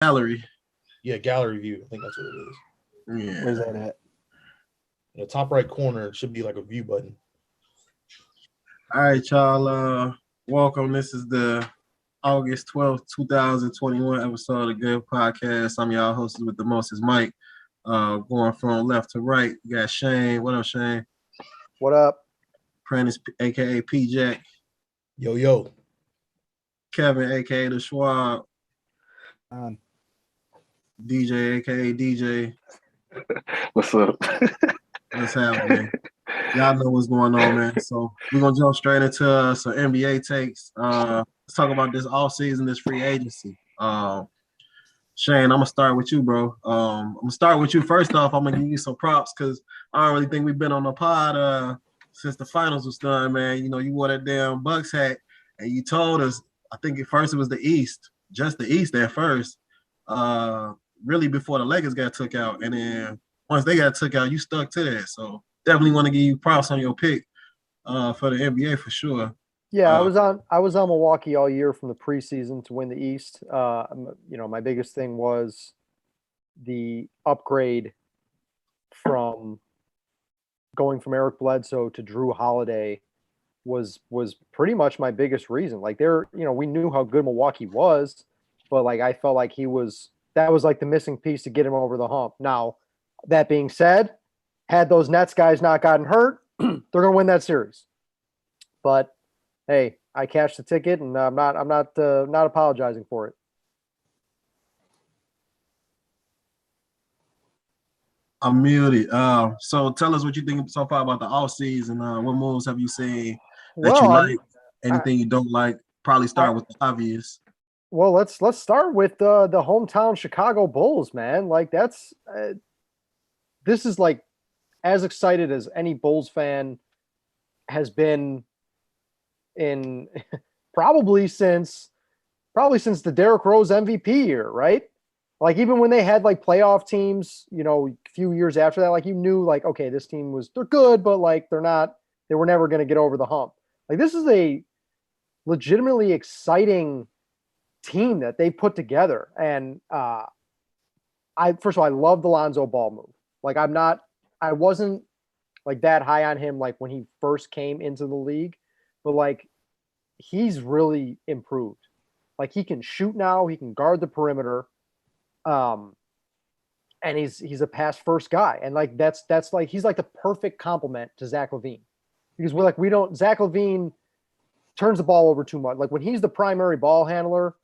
Gallery. Yeah, gallery view. I think that's what it is. Where's Yeah. that at? In the top right corner, it should be like a view button. All right, y'all. Welcome. This is the August 12th, 2021 episode of the Good Podcast. I'm y'all hosted with the most is Mike. Going from left to right, you got Shane. What up, Shane? What up? Prentice, aka P Jack. Yo, yo. Kevin, aka the Schwab. Um, DJ, aka DJ. What's up? What's happening? Y'all know what's going on, man. So we're gonna jump straight into some NBA takes. Let's talk about this all season, this free agency. Shane, I'm gonna start with you, bro. I'm gonna start with you first off. I'm gonna give you some props because I don't really think we've been on the pod since the finals was done, man. You know, you wore that damn Bucks hat and you told us, I think at first it was the East, just the East at first. Really before the Lakers got took out. And then once they got took out, you stuck to that. So definitely want to give you props on your pick for the NBA for sure. yeah, I was on Milwaukee all year from the preseason to win the East. My biggest thing was the upgrade from going from Eric Bledsoe to Drew Holiday was pretty much my biggest reason. Like we knew how good Milwaukee was, but like I felt like that was like the missing piece to get him over the hump. Now, that being said, had those Nets guys not gotten hurt, they're gonna win that series. But hey, I cashed the ticket, and I'm not apologizing for it. I'm muted. So tell us what you think so far about the off season. What moves have you seen that you Well, like? Anything you don't like? Probably start with the obvious. well, let's start with the hometown Chicago Bulls, man. Like this is like as excited as any Bulls fan has been in probably since the Derrick Rose MVP year, right? Like even when they had like playoff teams, a few years after that, like you knew like, okay, this team they're good, but like they were never going to get over the hump. Like this is a legitimately exciting team that they put together. And first of all, I love the Lonzo Ball move. Like I wasn't like that high on him like when he first came into the league, but like he's really improved. Like he can shoot now, he can guard the perimeter. And he's a pass first guy. And like that's like he's like the perfect complement to Zach LaVine. Because Zach LaVine turns the ball over too much. Like when he's the primary ball handler,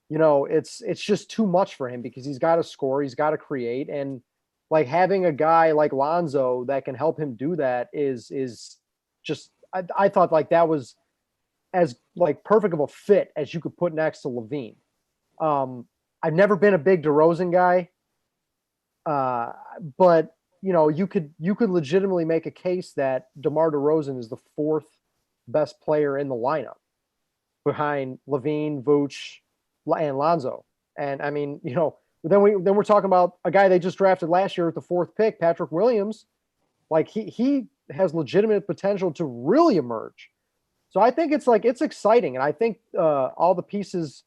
it's just too much for him because he's got to score, he's got to create, and like having a guy like Lonzo that can help him do that is just I thought like that was as like perfect of a fit as you could put next to LaVine. I've never been a big DeRozan guy, but you could legitimately make a case that DeMar DeRozan is the fourth best player in the lineup behind LaVine, Vooch, and Lonzo. And I mean, then we're talking about a guy they just drafted last year at the fourth pick, Patrick Williams. Like he has legitimate potential to really emerge. So I think it's exciting, and I think all the pieces.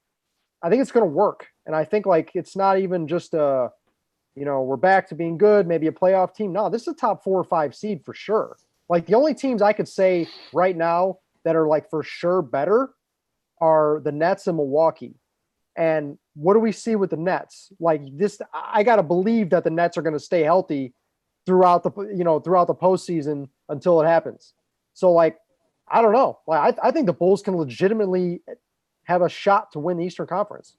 I think it's going to work, and I think like it's not even just we're back to being good, maybe a playoff team. No, this is a top 4 or 5 seed for sure. Like the only teams I could say right now that are like for sure better are the Nets and Milwaukee. And what do we see with the Nets? Like this, I got to believe that the Nets are going to stay healthy throughout the postseason until it happens. So like, I don't know. Like I think the Bulls can legitimately have a shot to win the Eastern Conference.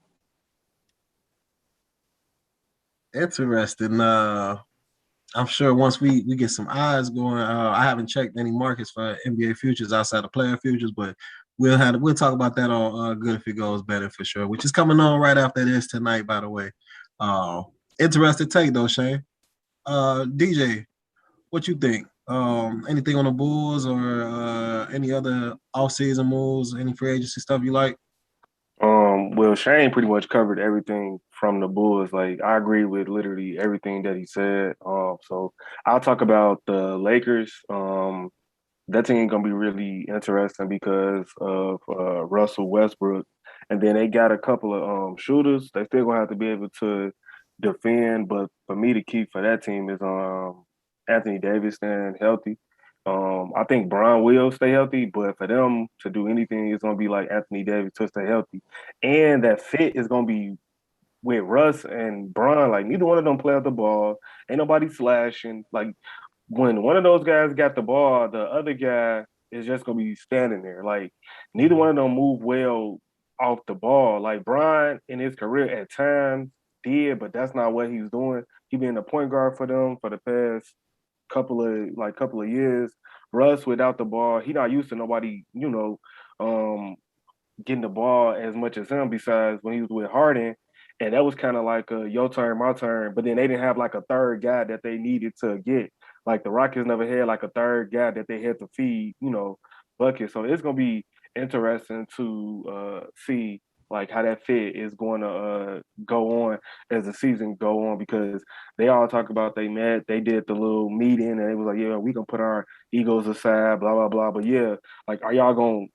Interesting. I'm sure once we get some eyes going, I haven't checked any markets for NBA futures outside of player futures, but we'll talk about that on Good If It Goes Better for sure, which is coming on right after this tonight, by the way. Interesting take though, Shane. DJ, what you think? Anything on the Bulls or any other off-season moves, any free agency stuff you like? Well, Shane pretty much covered everything from the Bulls. Like I agree with literally everything that he said. So I'll talk about the Lakers. That team gonna be really interesting because of Russell Westbrook and then they got a couple of shooters. They still gonna have to be able to defend. But for me, the key for that team is Anthony Davis staying healthy. I think Bron will stay healthy, but for them to do anything, it's gonna be like Anthony Davis to stay healthy, and that fit is gonna be with Russ and Bron. Like neither one of them play out the ball. Ain't nobody slashing. Like when one of those guys got the ball, the other guy is just gonna be standing there. Like neither one of them move well off the ball. Like Bron in his career at times did, but that's not what he's doing. He been a point guard for them for the past couple of years. Russ without the ball, he not used to nobody, getting the ball as much as him. Besides when he was with Harden, and that was kind of like a your turn, my turn. But then they didn't have like a third guy that they needed to get. Like the Rockets never had like a third guy that they had to feed, buckets. So it's gonna be interesting to see like how that fit is going to go on as the season go on, because they all talk about they met, they did the little meeting, and it was like, yeah, we gonna put our egos aside, blah blah blah. But yeah, like, are y'all gonna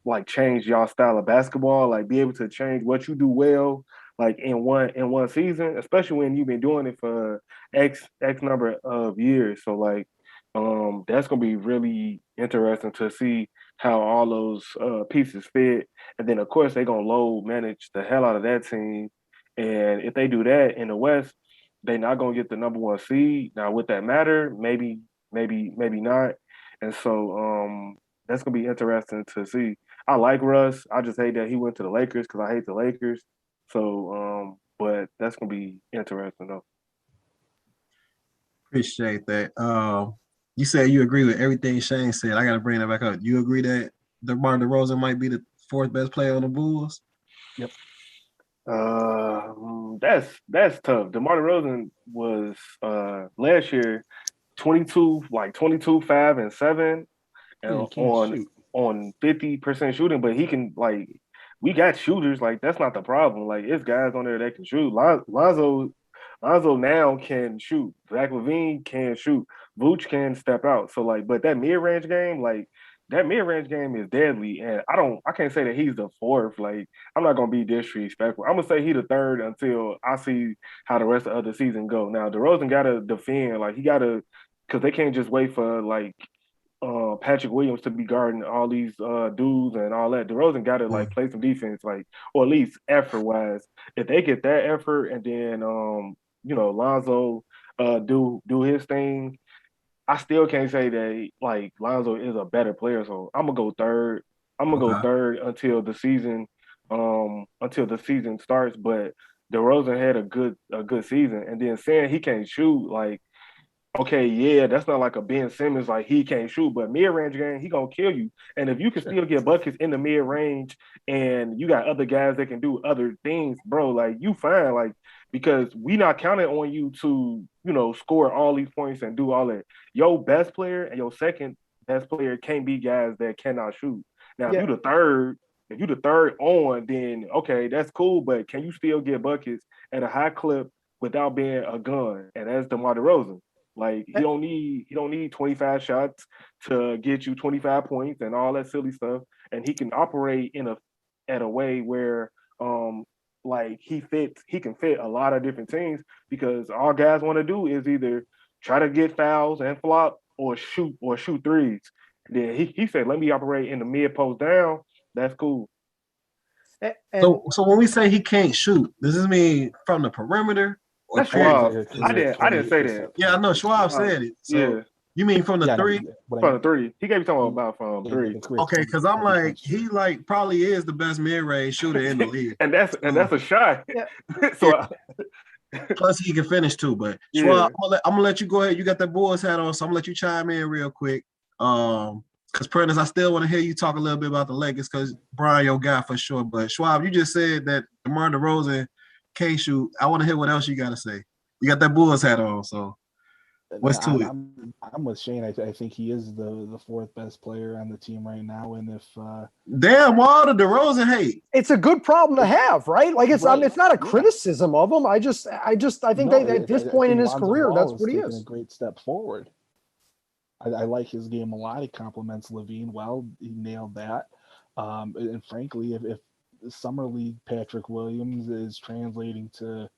like change y'all style of basketball, like be able to change what you do well, like in one season, especially when you've been doing it for X number of years. So like that's gonna be really interesting to see how all those pieces fit. And then of course they're gonna load manage the hell out of that team. And if they do that in the West, they're not gonna get the number one seed. Now would that matter? Maybe not. And so that's gonna be interesting to see. I like Russ. I just hate that he went to the Lakers because I hate the Lakers. So, but that's gonna be interesting though. Appreciate that. You said you agree with everything Shane said. I got to bring that back up. You agree that DeMar DeRozan might be the fourth best player on the Bulls? Yep. That's tough. DeMar DeRozan was last year 22, 5 and 7 Yeah, on 50% shooting, but he can we got shooters, like that's not the problem. Like it's guys on there that can shoot. Lonzo now can shoot. Zach LaVine can shoot. Vooch can step out. So but that mid-range game, is deadly. And I can't say that he's the fourth. Like, I'm not gonna be disrespectful. I'm gonna say he's the third until I see how the rest of the season go. Now DeRozan gotta defend, he gotta, because they can't just wait for Patrick Williams to be guarding all these dudes and all that. DeRozan got to play some defense, or at least effort wise. If they get that effort, and then Lonzo do his thing, I still can't say that Lonzo is a better player. So I'm gonna go third. I'm gonna go third until the season starts. But DeRozan had a good season, and then saying he can't shoot, okay, yeah, that's not like a Ben Simmons, he can't shoot, but mid-range game, he gonna kill you. And if you can still get buckets in the mid-range and you got other guys that can do other things, bro, you fine, because we not counting on you to, score all these points and do all that. Your best player and your second best player can't be guys that cannot shoot. Now, if you the third on, then okay, that's cool, but can you still get buckets at a high clip without being a gun? And that's DeMar DeRozan. He don't need 25 shots to get you 25 points and all that silly stuff. And he can operate at a way where he can fit a lot of different teams, because all guys want to do is either try to get fouls and flop or shoot threes. And then he said, let me operate in the mid post down. That's cool. And so when we say he can't shoot, does this mean from the perimeter? That's Schwab. I didn't say that. Yeah, I know Schwab said it. So yeah. You mean from the three? From the three. He gave you something about from three. Okay, because I'm he probably is the best mid-range shooter in the league. and that's a shot. Yeah. So plus he can finish too. But Schwab, I'm gonna let you go ahead. You got that Bulls hat on, so I'm gonna let you chime in real quick. Because Prentice, I still want to hear you talk a little bit about the Lakers, because Brian, your guy for sure. But Schwab, you just said that DeMar DeRozan can't shoot. I want to hear what else you got to say. You got that Bulls hat on, so what's to it? I'm with Shane. I think he is the fourth best player on the team right now. And if damn, all the DeRozan hate. It's a good problem to have, right? It's not a criticism of him. I think at this point in his career, that's what he is. A great step forward. I like his game a lot. He complements LaVine well. He nailed that. And frankly, if summer league Patrick Williams is translating to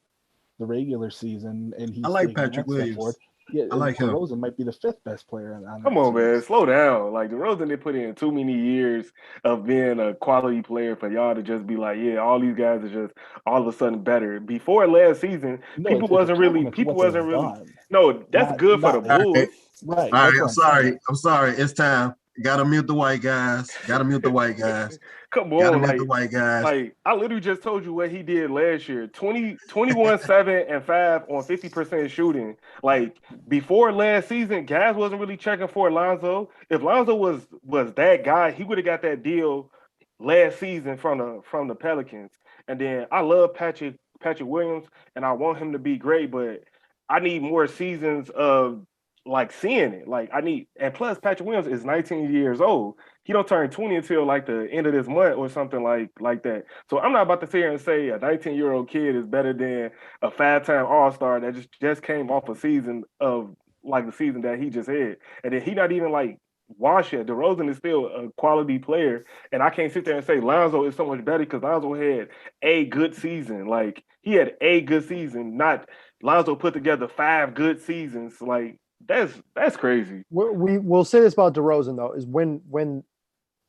the regular season, and he's I like taking Patrick that step forward. Williams. Yeah, I like him. DeRozan might be the 5th best player on Come that on, team. man, slow down. Like DeRozan did put in too many years of being a quality player for y'all to just be like, yeah, all these guys are just all of a sudden better. Before last season, No, people it's a wasn't really. compliment to People what they've wasn't really. done. No, that's good for the not- All Bulls. Right. All right, that's I'm what sorry. saying. I'm sorry. It's time. Gotta mute the white guys. Gotta mute the white guys. Come Gotta on, mute the white guys. like I literally just told you what he did last year. 21, 7, and 5 on 50% shooting. Like before last season, guys wasn't really checking for Lonzo. If Lonzo was that guy, he would have got that deal last season from the Pelicans. And then I love Patrick Williams, and I want him to be great, but I need more seasons of like seeing it. Like I need, and plus Patrick Williams is 19 years old. He don't turn 20 until like the end of this month or something like that. So I'm not about to sit here and say a 19-year-old kid is better than a 5-time All-Star that just came off a season of like the season that he just had. And then he not even like washed yet. DeRozan is still a quality player. And I can't sit there and say Lonzo is so much better because Lonzo had a good season. Like he had a good season, not Lonzo put together 5 good seasons. Like that's crazy. We'll say this about DeRozan though, is when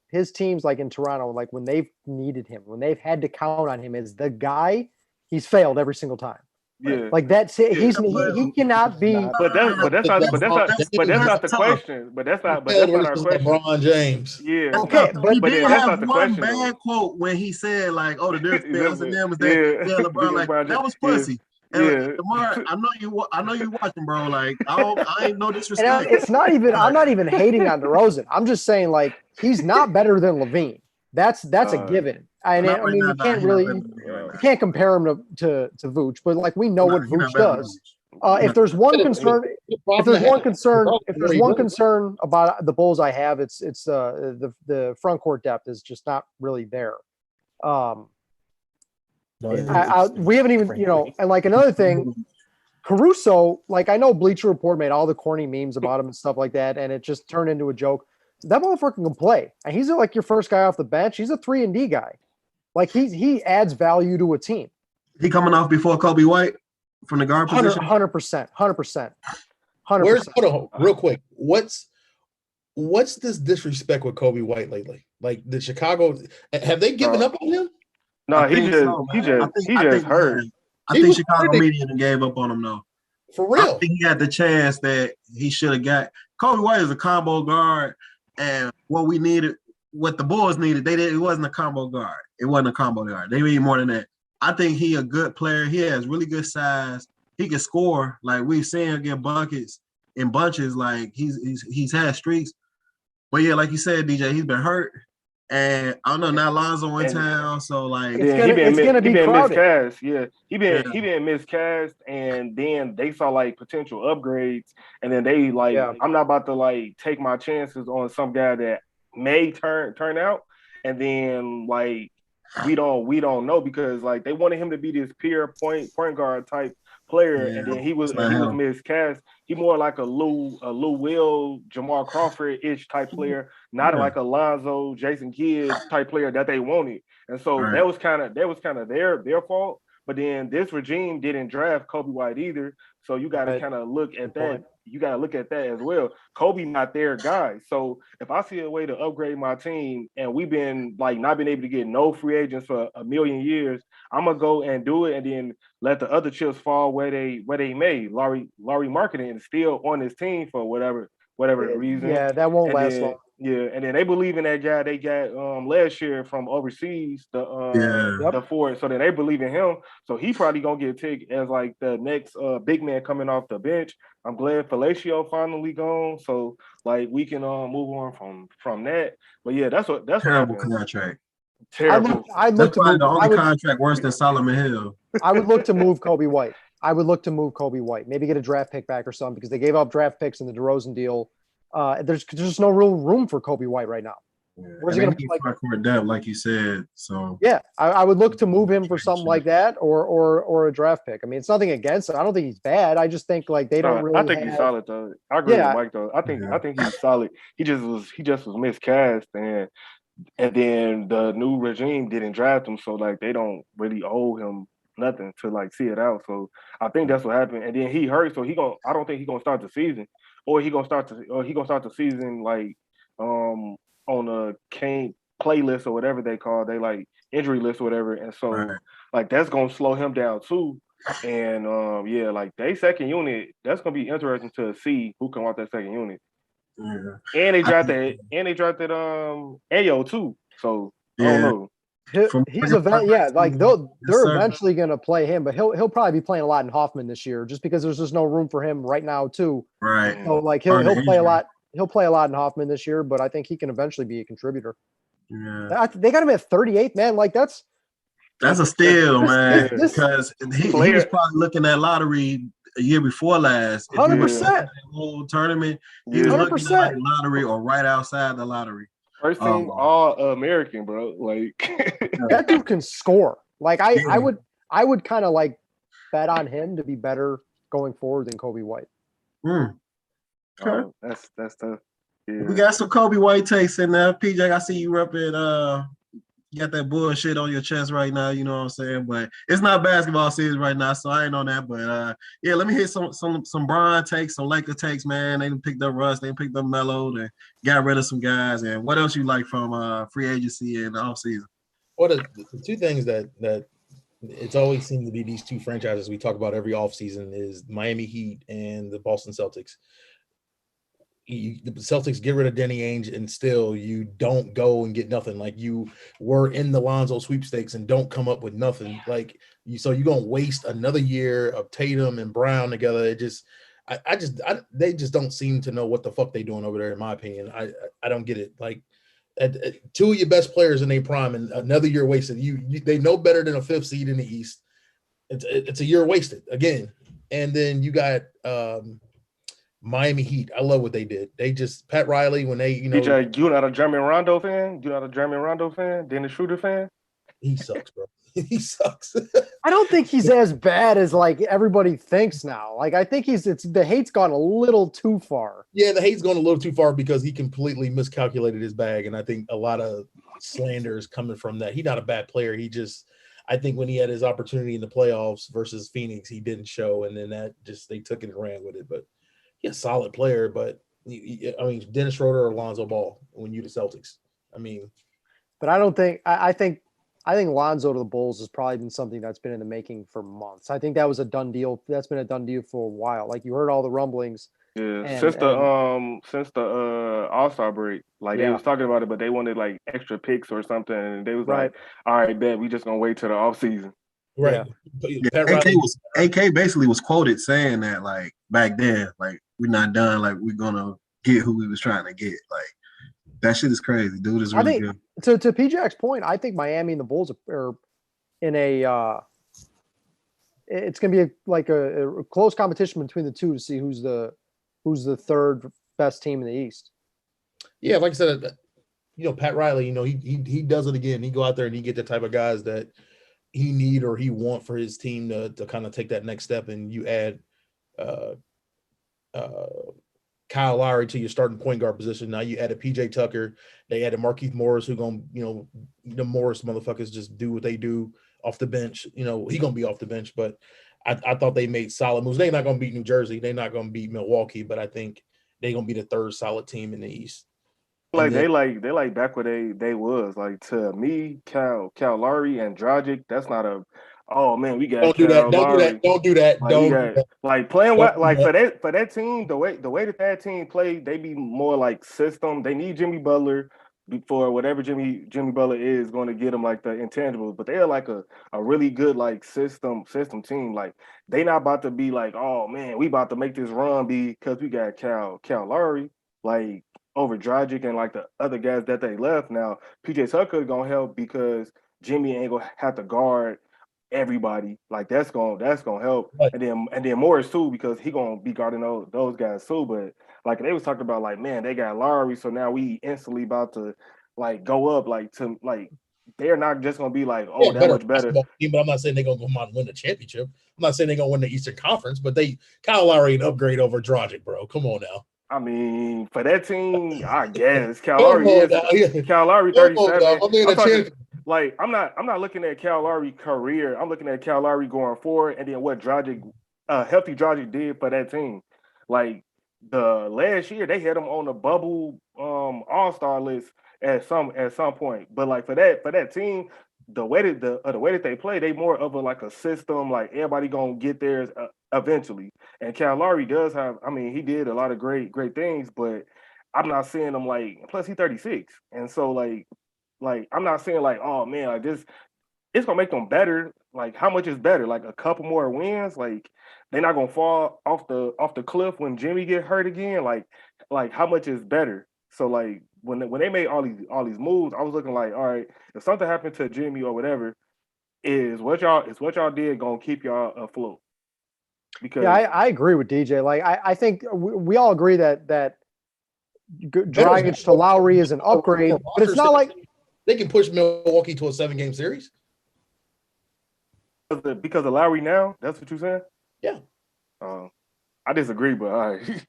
his teams like in Toronto, like when they've needed him, when they've had to count on him as the guy, he's failed every single time. Yeah, like that's it. He cannot be. But that's not the question. But that's not our question. LeBron James. Yeah. Okay, he but did that's have not the one question, bad though. quote when he said like, "Oh, the difference between us and them is that Yeah. LeBron like LeBron that was James. pussy." Yeah. And Lamar, I know you watching, bro. Like I ain't no And disrespect. it's not even. I'm not even hating on DeRozan. I'm just saying like he's not better than Levine. That's a given. And Not I right mean, now, you can't he not really better than me right you now. can't compare him to Vooch, but like we know what He not Vooch better than does. Vooch. If there's one concern, if there's one concern about the Bulls, I have it's the front court depth is just not really there. We haven't even and like another thing, Caruso. Like I know Bleacher Report made all the corny memes about him and stuff like that, and it just turned into a joke. That motherfucker can play, and he's like your first guy off the bench. He's a 3-and-D guy. Like he adds value to a team. He coming off before Kobe White from the guard position. 100%. Hold on, real quick. What's this disrespect with Kobe White lately? Like the Chicago, have they given up on him? No, he just hurt. I think Chicago media gave up on him though. For real, I think he had the chance that he should have got. Kobe White is a combo guard, and what the Bulls needed, it wasn't a combo guard. It wasn't a combo guard. They need more than that. I think he a good player. He has really good size. He can score. Like we've seen him get buckets in bunches. Like he's had streaks. But yeah, like you said, DJ, he's been hurt. And I don't know, now Lonzo in town, so like it's gonna be crowded. Miscast. Yeah, he been miscast, and then they saw like potential upgrades, and then they like I'm not about to like take my chances on some guy that may turn out, and then like we don't know because like they wanted him to be this pure point guard type player, and then he was miscast. He more like a Lou Will, Jamal Crawford-ish type player, not like a Lonzo, Jason Kidd type player that they wanted. And so that was kind of their fault. But then this regime didn't draft Kobe White either. So you got to kind of look at that. You got to look at that as well. Kobe not their guy. So if I see a way to upgrade my team and we've been like not been able to get no free agents for a million years, I'm gonna go and do it and then let the other chips fall where they may. Laurie Marketing is still on this team for whatever reason. Yeah, that won't last long. Yeah, and then they believe in that guy they got last year from overseas, the Ford. So then they believe in him. So he probably gonna get picked as like the next big man coming off the bench. I'm glad Palacio finally gone. So like we can move on from that. But yeah, that's what terrible happened. contract. Terrible. That's probably the only contract worse than Solomon Hill. I would look to move Kobe White. Maybe get a draft pick back or something because they gave up draft picks in the DeRozan deal. There's just no real room for Kobe White right now. Yeah. Where's he going to be? Front court depth, like you said. So yeah, I would look to move him for something like that or a draft pick. I mean, it's nothing against it. I don't think he's bad. I just think like they don't really. I think he's solid though. I agree with Mike though. I think he's solid. He just was miscast, and And then the new regime didn't draft him, so like they don't really owe him nothing to like see it out. So I think that's what happened. And then he hurt, so I don't think he gonna start the season, or he gonna start the season like on a can't play list or whatever they call they like injury list or whatever. And so like that's gonna slow him down too. And yeah, like they second unit, that's gonna be interesting to see who can watch that second unit. Yeah. And they drafted Ayo too. So I don't know. He's like they're eventually gonna play him, but he'll probably be playing a lot in Hoffman this year, just because there's just no room for him right now too. Right. So like he'll play a lot. He'll play a lot in Hoffman this year, but I think he can eventually be a contributor. Yeah. They got him at 38, man. Like that's a steal, man. Because he was probably looking at lottery a year before last. 100%. Whole tournament, he was looking at like lottery or right outside the lottery. First team all American, bro. Like that dude can score. Like I would kind of like bet on him to be better going forward than Kobe White. Okay. That's tough. Yeah. We got some Kobe White takes in there. PJ, I see you repping you got that bullshit on your chest right now, you know what I'm saying? But it's not basketball season right now, so I ain't on that. But yeah, let me hit some Bron takes, some Laker takes, man. They picked up Russ, they picked up Melo, they got rid of some guys. And what else you like from free agency and the offseason? Well, the two things that it's always seemed to be these two franchises we talk about every offseason is Miami Heat and the Boston Celtics. The Celtics get rid of Danny Ainge and still you don't go and get nothing. Like you were in the Lonzo sweepstakes and don't come up with nothing. Like so you're gonna waste another year of Tatum and Brown together. It just they just don't seem to know what the fuck they doing over there, in my opinion. I don't get it. Like two of your best players in their prime and another year wasted. They know better than a fifth seed in the East. It's a year wasted again. And then you got Miami Heat. I love what they did. They just Pat Riley when they, you not a Jeremy Rondo fan? You not a Jeremy Rondo fan? Dennis Schroeder fan? He sucks, bro. He sucks. I don't think he's as bad as like everybody thinks now. Like I think the hate's gone a little too far. Yeah, the hate's gone a little too far because he completely miscalculated his bag, and I think a lot of slander is coming from that. He's not a bad player. I think when he had his opportunity in the playoffs versus Phoenix, he didn't show, and then they took it and ran with it. But he's a solid player, but I mean, Dennis Schroeder or Lonzo Ball when you're the Celtics. I mean, but I don't think I think Lonzo to the Bulls has probably been something that's been in the making for months. I think that was a done deal. That's been a done deal for a while. Like you heard all the rumblings. Yeah, since the All-Star break, like they was talking about it, but they wanted like extra picks or something, and they was like, "All right, bet we just gonna wait till the off season." Right. Yeah. AK basically was quoted saying that like back then, like we're not done, like we're gonna get who we was trying to get. Like that shit is crazy. Dude is really good. To PJ's point, I think Miami and the Bulls are in a it's gonna be a close competition between the two to see who's the third best team in the East. Yeah, like I said, Pat Riley, he does it again. He go out there and he get the type of guys that he need or he want for his team to kind of take that next step. And you add Kyle Lowry to your starting point guard position. Now you added PJ Tucker. They added Markieff Morris, who gonna, the Morris motherfuckers just do what they do off the bench. He gonna be off the bench, but I thought they made solid moves. They're not gonna beat New Jersey. They're not gonna beat Milwaukee, but I think they're gonna be the third solid team in the East. Like they like back where they was. Like to me, Cal Lowry and Dragic, that's not a man, we got don't do that. Don't do that. Like playing what like for that team, the way that team play, they be more like system. They need Jimmy Butler for whatever Jimmy Butler is going to get them like the intangibles, but they're like a really good like system team. Like they not about to be like, oh man, we about to make this run because we got Cal Lowry like over Dragic and like the other guys that they left. Now PJ Tucker gonna help because Jimmy ain't gonna have to guard everybody. Like that's gonna help. Right. And then Morris too, because he gonna be guarding those guys too. But like they was talking about like, man, they got Lowry, so now we instantly about to like go up to they're not just gonna be like, that much better. But I'm not saying they're gonna go out and win the championship. I'm not saying they're gonna win the Eastern Conference, but Kyle Lowry an upgrade over Dragic, bro. Come on now. I mean, for that team, I guess Cal Come Lowry on is now, yeah. Cal Lowry Come on 37. now, my man, I'm a talking, champion. like I'm not looking at Cal Lowry career. I'm looking at Cal Lowry going forward, and then what Dragic, healthy Dragic did for that team. Like the last year, they had him on the bubble All-Star list at some point. But like for that team, the way that they play, they more of a system. Like everybody gonna get theirs eventually. And Cal Lowry does have. I mean, he did a lot of great things, but I'm not seeing him like. Plus, he's 36, and so like I'm not saying like, oh man, like this, it's gonna make them better. Like how much is better? Like a couple more wins. Like they're not gonna fall off the cliff when Jimmy get hurt again. Like how much is better? So like when they made all these moves, I was looking like, all right, if something happened to Jimmy or whatever, is what y'all did gonna keep y'all afloat? Because Yeah, I agree with DJ. Like I think we all agree that Dragic to Lowry is an upgrade, but it's not like they can push Milwaukee to a 7-game series. Because of Lowry now, that's what you're saying? Yeah. I disagree, but all right.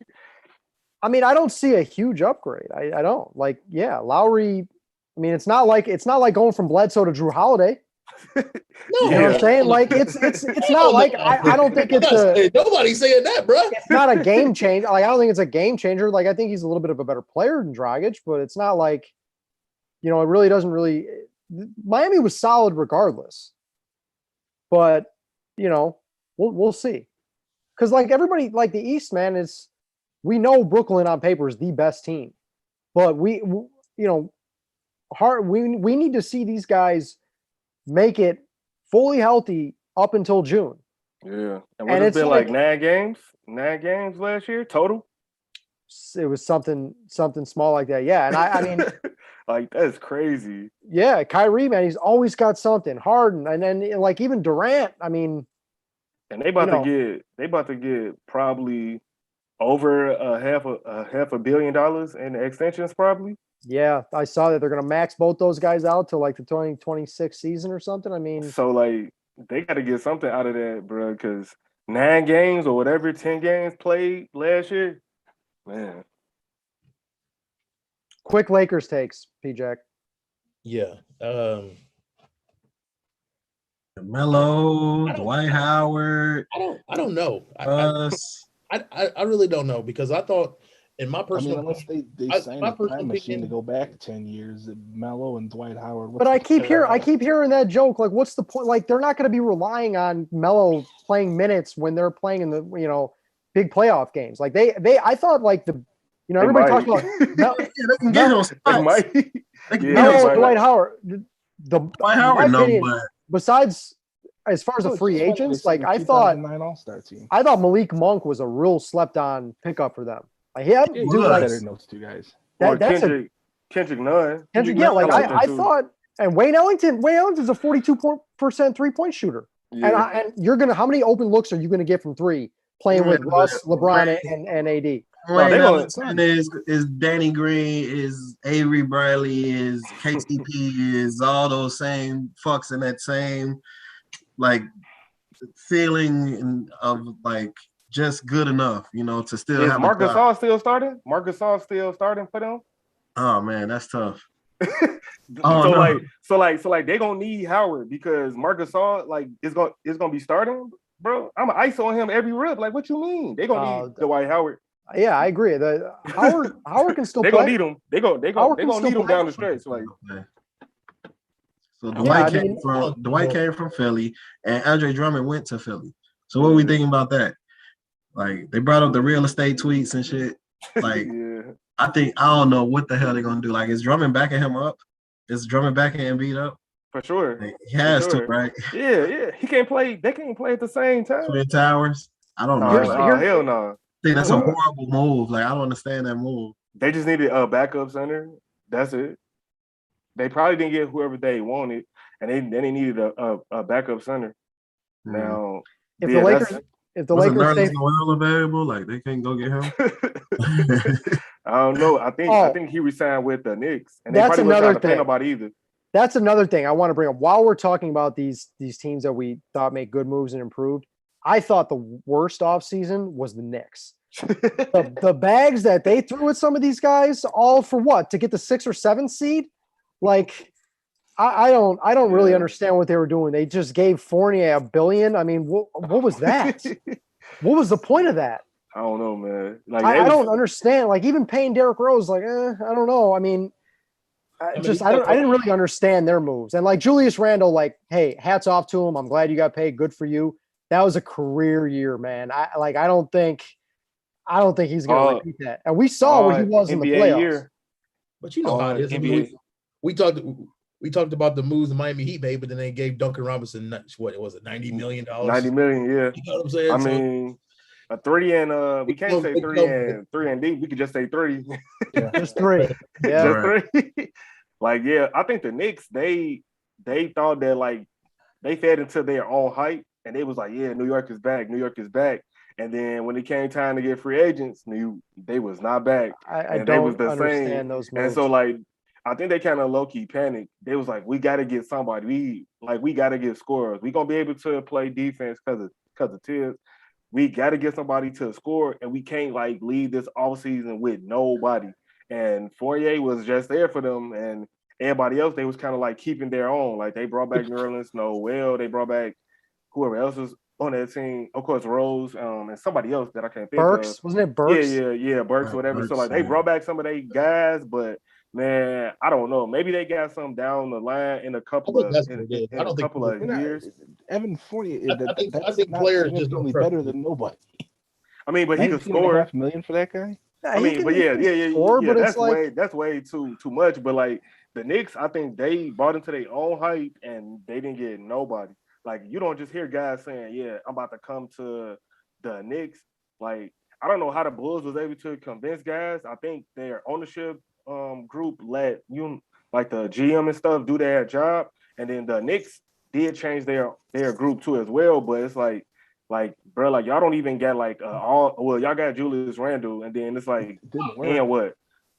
I mean, I don't see a huge upgrade. I don't. Like, yeah, Lowry. I mean, it's not like going from Bledsoe to Drew Holiday. No, you know what I'm saying? Like, it's not like I don't think it's nobody's saying that, bro. It's not a game changer. Like, I don't think it's a game changer. Like, I think he's a little bit of a better player than Dragic, but it's not like, it really doesn't really. Miami was solid regardless, but we'll see. Because like everybody, like the East, man, we know Brooklyn on paper is the best team, but we need to see these guys make it fully healthy up until June. Yeah, and it's been like 9 games last year total. It was something small like that. Yeah, and I mean, like that's crazy. Yeah, Kyrie, man, he's always got something. Harden, and then like even Durant. I mean. And they about to get probably over a half $500 million in the extensions, probably. Yeah, I saw that they're going to max both those guys out to like the 2026 season or something. I mean, so like they got to get something out of that, bro. Because 9 games or whatever, 10 games played last year, man. Quick Lakers takes, P-Jack. Yeah. Melo, Dwight Howard. I don't know. I really don't know because I thought in my personal unless they sign a time machine to go back 10 years, Melo and Dwight Howard. But I keep hearing that joke. Like, what's the point? Like, they're not going to be relying on Melo playing minutes when they're playing in the big playoff games. Like I thought like everybody talks about Melo, Dwight Howard. Dwight Howard, but besides, as far as the free agents, like I thought All-Star team. I thought Malik Monk was a real slept-on pickup for them. Like, better than those two guys. That's Kendrick Nunn. Yeah, like I thought, and Wayne Ellington's a 42% 3-point shooter. Yeah. And you're gonna, how many open looks are you gonna get from 3 playing with Russ, LeBron, and AD? Wayne Ellington is Danny Green, is Avery Bradley, is KCP, is all those same fucks in that same like feeling of like just good enough, to still is have. Marc Gasol still starting? Marc Gasol still starting for them? Oh man, that's tough. So they gonna need Howard because Marc Gasol like is gonna be starting, bro. I'm an ice on him every rip. Like, what you mean? They gonna need Dwight Howard. Yeah, I agree. Howard can still play. They gonna need him. They gonna need him down the stretch. Like, so Dwight came from Philly, and Andre Drummond went to Philly. So what are we thinking about that? Like, they brought up the real estate tweets and shit. Like, I don't know what the hell they're gonna do. Like, is Drummond backing him up? Is Drummond backing Embiid up? For sure. He has to, right? Yeah. He can't play. They can't play at the same time. Twin Towers. I don't know. Hell no. I think that's a horrible move. Like, I don't understand that move. They just needed a backup center. That's it. They probably didn't get whoever they wanted, and they needed a backup center. Mm-hmm. Now, if the Lakers stay available, like they can't go get him. I don't know. I think he resigned with the Knicks, and they probably wasn't trying to pay nobody either. That's another thing I want to bring up. While we're talking about these teams that we thought made good moves and improved, I thought the worst offseason was the Knicks. the bags that they threw at some of these guys, all for what? To get the 6 or 7 seed? Like, I don't really understand what they were doing. They just gave Fournier $1 billion. I mean, what was that? What was the point of that? I don't know, man. Like I don't understand. Like, even paying Derrick Rose, like, I don't know. I mean, I didn't really understand their moves. And like Julius Randle, like, hey, hats off to him. I'm glad you got paid. Good for you. That was a career year, man. I don't think he's gonna repeat that. And we saw what he was in the playoffs. Year. But you know how it is. I mean, we talked about the moves the Miami Heat made, but then they gave Duncan Robinson what was it, $90 million? $90 million, yeah. You know what I'm saying? I mean, a 3 and we can't say 3 and D. We could just say 3. Yeah. Just 3. Yeah. Just 3. Like, yeah, I think the Knicks, they thought that, like, they fed into their own hype, and they was like, yeah, New York is back. New York is back. And then when it came time to get free agents, they was not back. I don't understand those moves. And so, like, I think they kind of low-key panicked. They was like, we got to get somebody. We got to get scorers. We going to be able to play defense because of Tibbs. We got to get somebody to score, and we can't, like, leave this offseason with nobody. And Fournier was just there for them, and everybody else, they was kind of, like, keeping their own. Like, they brought back Nerlens Noel. They brought back whoever else was on that team. Of course, Rose and somebody else that I can't think Burks? of. Wasn't it Burks? Yeah, Burks, whatever. Burks, so, like, they brought back some of their guys, but man, I don't know. Maybe they got some down the line in a couple of years. Evan Fournier. I think players just don't better than nobody. I mean, but he could score $19.5 million for that guy. I mean, but yeah. But that's way too much. But like the Knicks, I think they bought into their own hype and they didn't get nobody. Like you don't just hear guys saying, "Yeah, I'm about to come to the Knicks." Like I don't know how the Bulls was able to convince guys. I think their ownership group let like the GM and stuff do their job, and then the Knicks did change their group too as well. But it's like bro, like y'all don't even get like y'all got Julius Randle, and then it's like and what?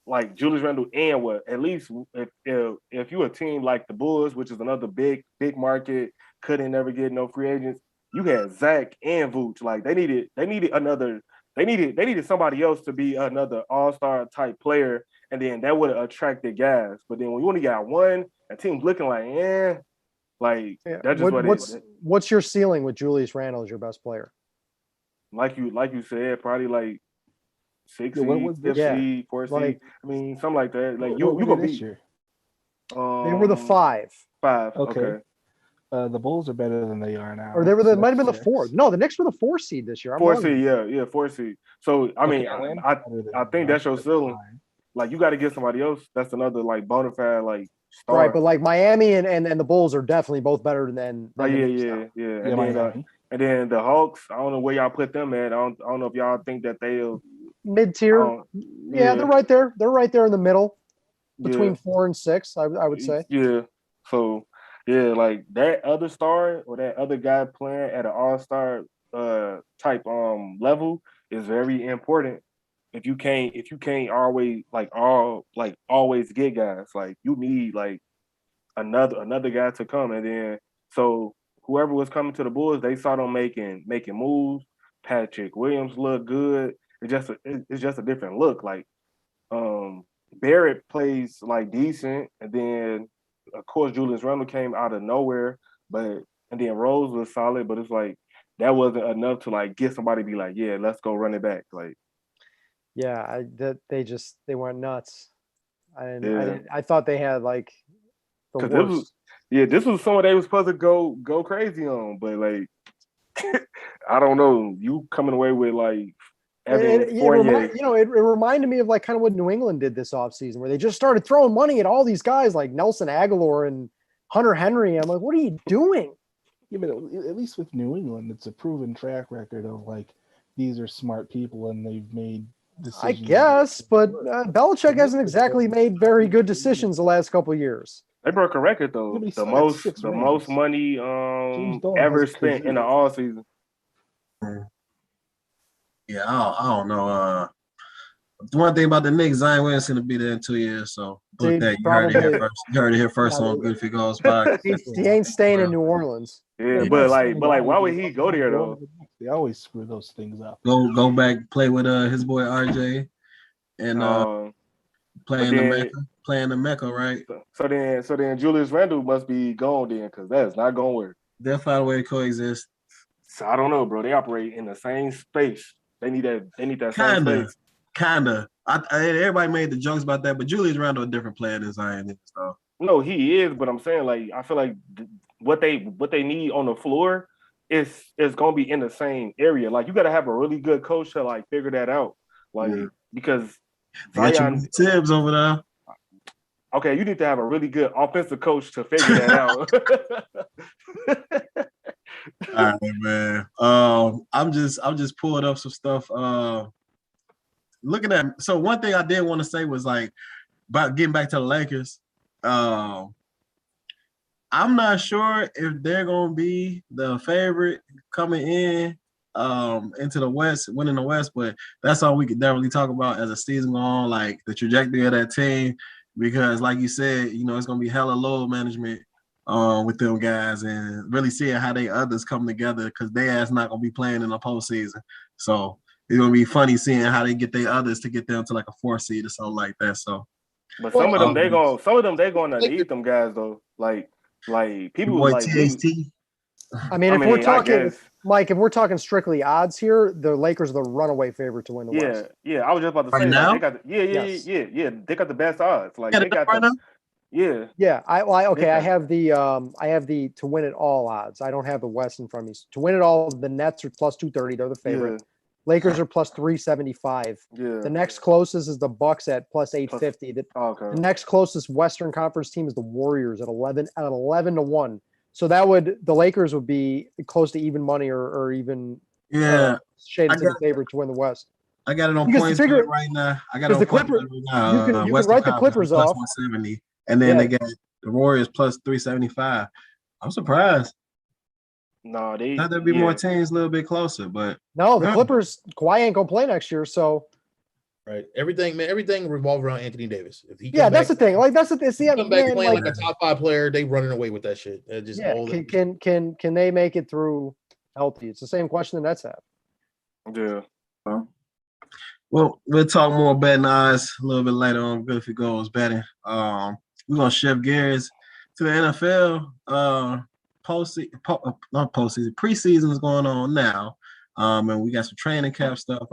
Like Julius Randle and what? At least if you're a team like the Bulls, which is another big market, couldn't never get no free agents. You had Zach and Vooch. Like they needed somebody else to be another all-star type player, and then that would have attracted guys. But then when you only got one, and team's looking like, that's just what it is. What's your ceiling with Julius Randle as your best player? Like you said, probably like 6 seed, 5th seed, 4th seed. I mean, something like that. Like you gonna be. They were the 5. 5. Okay. The Bulls are better than they are now. Or they might have been the 4. No, the Knicks were the 4 seed this year. 4 seed, yeah, 4 seed. So I mean, I think that's your ceiling. Like you got to get somebody else. That's another like bona fide like star. Right, but like Miami and the Bulls are definitely both better than yeah. And then the Hawks, I don't know where y'all put them at. I don't know if y'all think that they'll mid-tier. Yeah, they're right there. They're right there in the middle between 4 and 6. I would say. Yeah. So. Yeah, like that other star or that other guy playing at an all-star type level is very important. If you can't always get guys, like you need like another guy to come. And then so whoever was coming to the Bulls, they saw them making moves. Patrick Williams looked good. It's just a different look. Like Barrett plays like decent, and then of course, Julius Randle came out of nowhere, and then Rose was solid, but it's like that wasn't enough to like get somebody to be like, yeah, let's go run it back. Like, yeah, they went nuts. I thought they had like the worst. This was someone they was supposed to go crazy on, but like, I don't know, you coming away with like. It reminded me of like kind of what New England did this offseason, where they just started throwing money at all these guys like Nelson Aguilar and Hunter Henry. I'm like, what are you doing? Yeah, but at least with New England, it's a proven track record of like these are smart people and they've made decisions. I guess, but Belichick hasn't exactly made very good decisions the last couple of years. They broke a record though, the most money ever spent in the all season. Yeah, I don't know. The one thing about the Knicks, Zion Williamson going to be there in 2 years. So you heard it here first on Good If He Goes By. He ain't staying in New Orleans. Yeah, but why would he go there though? They always screw those things up. Go back, play with his boy RJ, and but then, playing the Mecca, right? So then Julius Randle must be gone then, because that's not gonna work. They'll find a way to coexist. So I don't know, bro. They operate in the same space. They need that same space. Kinda. Everybody made the jokes about that, but Julius Randle a different player than Zion is. So. No, he is, but I'm saying like I feel like what they need on the floor is gonna be in the same area. Like you got to have a really good coach to like figure that out. Like because Zion Tibbs over there. Okay, you need to have a really good offensive coach to figure that out. All right, man. I'm just pulling up some stuff. Looking at so one thing I did want to say was like about getting back to the Lakers. I'm not sure if they're gonna be the favorite coming in into the West, winning the West, but that's all we could definitely talk about as a season go on, like the trajectory of that team. Because, like you said, it's gonna be hella load management with them guys, and really seeing how they others come together because they ass not gonna be playing in the postseason. So it's gonna be funny seeing how they get their others to get them to like a 4 seed or something like that. So, but some of them they gonna need them guys though. Like people boy like THT. I mean, if we're talking, Mike, if we're talking strictly odds here, the Lakers are the runaway favorite to win the West. Yeah. I was just about to say now? They got they got the best odds. Like they got right now? Yeah. I have the to win it all odds. I don't have the West in front of me. To win it all, the Nets are plus 230. They're the favorite. Yeah. Lakers are plus 375. Yeah. The next closest is the Bucks at plus 850. The next closest Western Conference team is the Warriors at 11 to 1. So the Lakers would be close to even money or even shaded to the favorite to win the West. I got it on points right now. I got it on points right now. You can write the Clippers off. 170, and then they got the Warriors plus 375. I'm surprised. No, thought there'd be more teams a little bit closer, but no, the Clippers. Kawhi ain't gonna play next year, so. Right, everything revolves around Anthony Davis. If he that's the thing. Like that's the thing. Come back playing like a top 5 player, they running away with that shit. Just can they make it through healthy? It's the same question the Nets have. Yeah. Well, we'll talk more betting odds a little bit later on. Good if it goes betting. We're gonna shift gears to the NFL. Not postseason. Preseason is going on now, and we got some training camp stuff.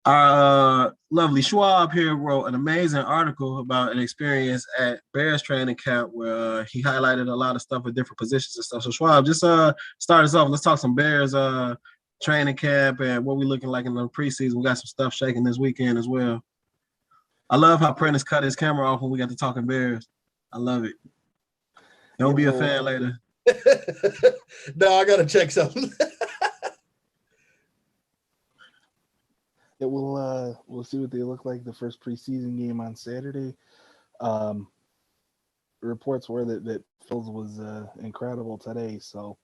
Our lovely Schwab here wrote an amazing article about an experience at Bears training camp where he highlighted a lot of stuff with different positions and stuff. So Schwab, just start us off. Let's talk some Bears training camp and what we're looking like in the preseason. We got some stuff shaking this weekend as well. I love how Prentice cut his camera off when we got to talking Bears. I love it. Don't be a fan later. No, I gotta check something. Yeah, we'll see what they look like the first preseason game on Saturday. Reports were that Fields was incredible today, so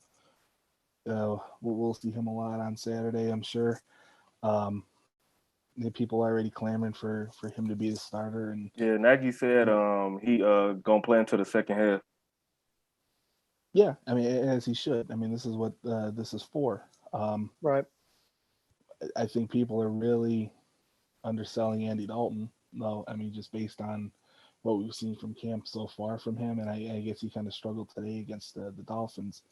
we'll see him a lot on Saturday, I'm sure. The people already clamoring for him to be the starter, and Nagy said he gonna play into the second half. Yeah, I mean, as he should. I mean, this is what this is for. Right. I think people are really underselling Andy Dalton, though. I mean, just based on what we've seen from camp so far from him, and I guess he kind of struggled today against the Dolphins.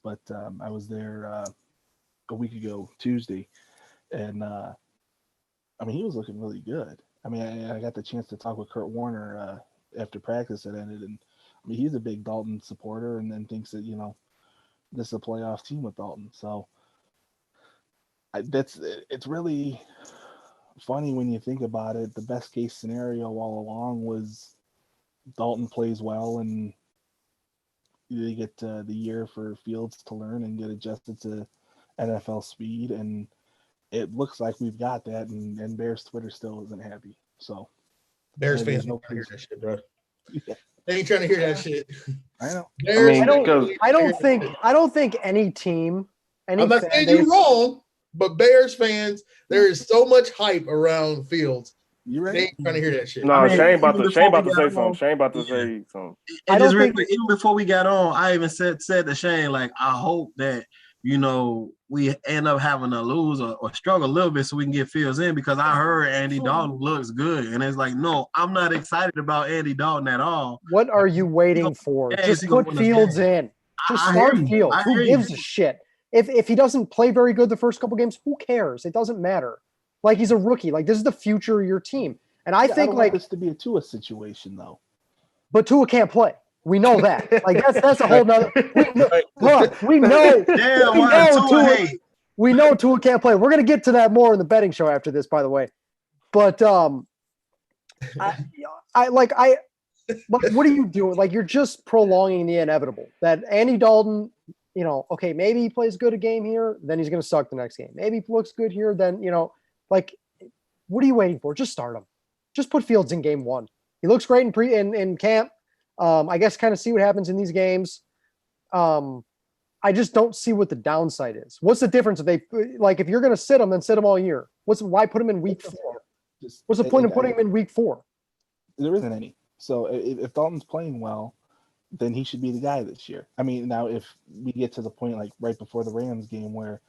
But I was there a week ago, Tuesday, and I mean, he was looking really good. I mean, I got the chance to talk with Kurt Warner after practice had ended, and I mean, he's a big Dalton supporter, and then thinks that this is a playoff team with Dalton. So it's really funny when you think about it. The best case scenario all along was Dalton plays well, and they get the year for Fields to learn and get adjusted to NFL speed, and it looks like we've got that, and Bears Twitter still isn't happy. So Bears fans don't hear that shit, bro. Yeah. They ain't trying to hear that shit. I know. I don't think any team. I'm not saying you're wrong, but Bears fans, there is so much hype around Fields. You're right. They ain't trying to hear that shit. No, Shane about to say something. Shane about to say something. Even before we got on, I even said to Shane, like, I hope that we end up having to lose or struggle a little bit so we can get Fields in because I heard Andy Dalton looks good. And it's like, no, I'm not excited about Andy Dalton at all. What are you waiting for? Just put Fields in. Just start Fields. Who gives a shit? If he doesn't play very good the first couple games, who cares? It doesn't matter. Like, he's a rookie. Like, this is the future of your team. And I think, don't like, want this to be a Tua situation, though. But Tua can't play. We know that. Like, that's a whole nother. We know Tua can't play. We're gonna get to that more in the betting show after this, by the way. But what are you doing? Like, you're just prolonging the inevitable. That Andy Dalton, okay, maybe he plays good a game here, then he's gonna suck the next game. Maybe he looks good here, then like, what are you waiting for? Just start him. Just put Fields in game one. He looks great in camp. I guess kind of see what happens in these games. I just don't see what the downside is. What's the difference if you're going to sit him, then sit him all year? Why put him in week 4? What's the point of putting him in week 4? There isn't any. So if Dalton's playing well, then he should be the guy this year. I mean, now if we get to the point like right before the Rams game where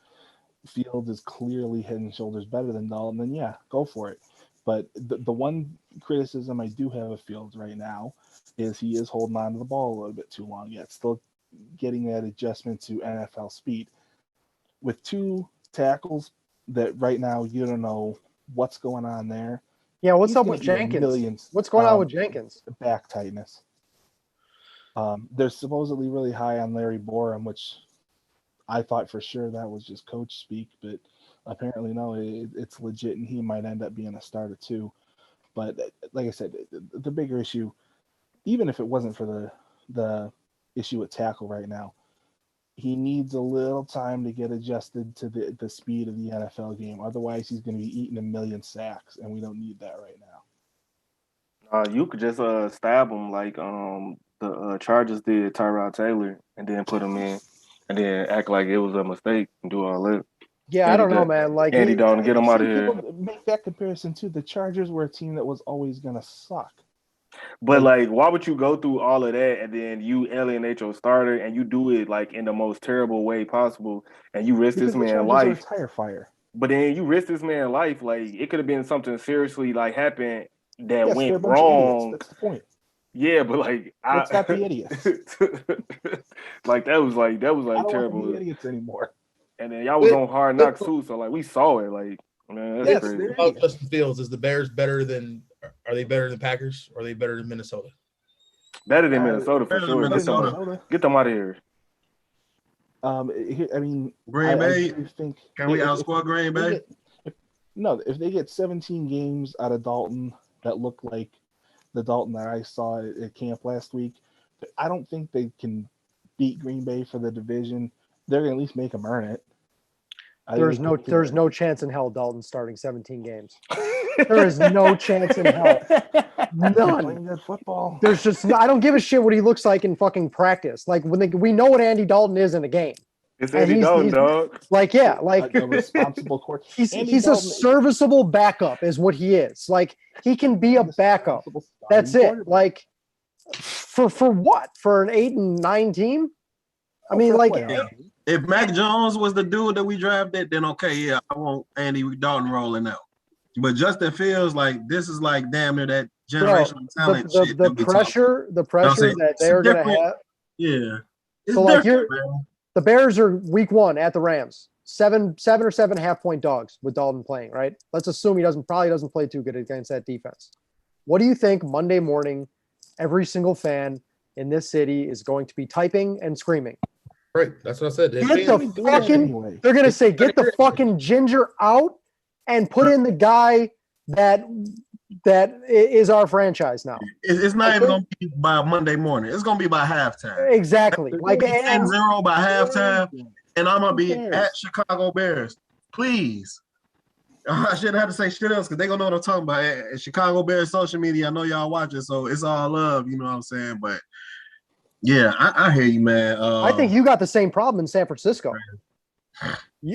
Fields is clearly head and shoulders better than Dalton, then yeah, go for it. But the one criticism I do have of Fields right now is he is holding on to the ball a little bit too long yet, still getting that adjustment to NFL speed. With 2 tackles that right now you don't know what's going on there. Yeah, what's up with Jenkins? What's going on with Jenkins? Back tightness. They're supposedly really high on Larry Borum, which I thought for sure that was just coach speak, but apparently no, it's legit, and he might end up being a starter too. But like I said, the bigger issue, even if it wasn't for the issue at tackle right now, he needs a little time to get adjusted to the speed of the NFL game. Otherwise, he's going to be eating a million sacks, and we don't need that right now. You could just stab him like the Chargers did Tyrod Taylor, and then put him in, and then act like it was a mistake and do all that. Yeah, I don't know, man. Like, Andy Dalton, get him out of here. Make that comparison too. The Chargers were a team that was always going to suck. But like, why would you go through all of that and then you alienate your starter and you do it like in the most terrible way possible and you risk this man's life? Tire fire. But then you risk this man's life. Like, it could have been something seriously like happened that went wrong. That's the point. Yeah, but like, let's not be idiots. Like that was like I don't terrible. Want to be idiots anymore. And then y'all was on Hard Knocks too, so like we saw it. Like, man, that's crazy. About Justin Fields, is the Bears better than? Are they better than Packers? Or are they better than Minnesota? Better than Minnesota for sure. Get them out of here. I mean, Green Bay. Can we outscore Green Bay? If they get 17 games out of Dalton that look like the Dalton that I saw at camp last week, I don't think they can beat Green Bay for the division. They're going to at least make them earn it. There's no chance in hell Dalton starting 17 games. There is no chance in hell. None. Playing good football. There's just I don't give a shit what he looks like in fucking practice. Like we know what Andy Dalton is in a game. It's Andy Dalton, dog. Like, yeah, like a responsible court. He's a serviceable backup, is what he is. Like, he can be a backup. That's it. Like, for what? For an 8-9 team? I mean, like, if Mac Jones was the dude that we drafted, then okay, yeah, I want Andy Dalton rolling out. But Justin Fields, like, this is like damn near that generational talent shit. The pressure that they're gonna have. Yeah. So like the Bears are week 1 at the Rams. 7 or 7.5 point dogs with Dalton playing, right? Let's assume he probably doesn't play too good against that defense. What do you think Monday morning every single fan in this city is going to be typing and screaming? Right. That's what I said. They're going to say, get the fucking ginger out and put in the guy that is our franchise now. It's not even going to be by Monday morning. It's going to be by halftime. Exactly. Like 10-0 by halftime, and I'm going to be at Chicago Bears. Please. I shouldn't have to say shit else because they're going to know what I'm talking about. At Chicago Bears social media, I know y'all watching, so it's all love, you know what I'm saying? But, yeah, I hear you, man. I think you got the same problem in San Francisco.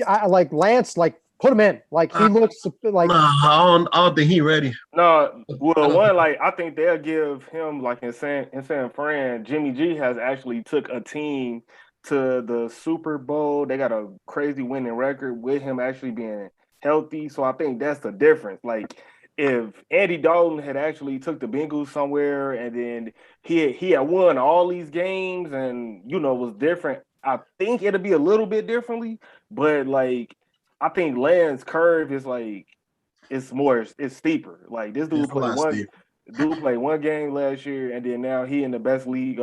I like Lance, like, put him in. Like, he looks like. I don't think he ready. No, well, like, I think they'll give him, like, in San Fran, Jimmy G has actually took a team to the Super Bowl. They got a crazy winning record with him actually being healthy. So I think that's the difference. Like if Andy Dalton had actually took the Bengals somewhere and then he had won all these games and was different, I think it'd be a little bit differently. But like I think Land's curve is like it's steeper. Like this It's a lot steep. dude played one game last year and then now he in the best league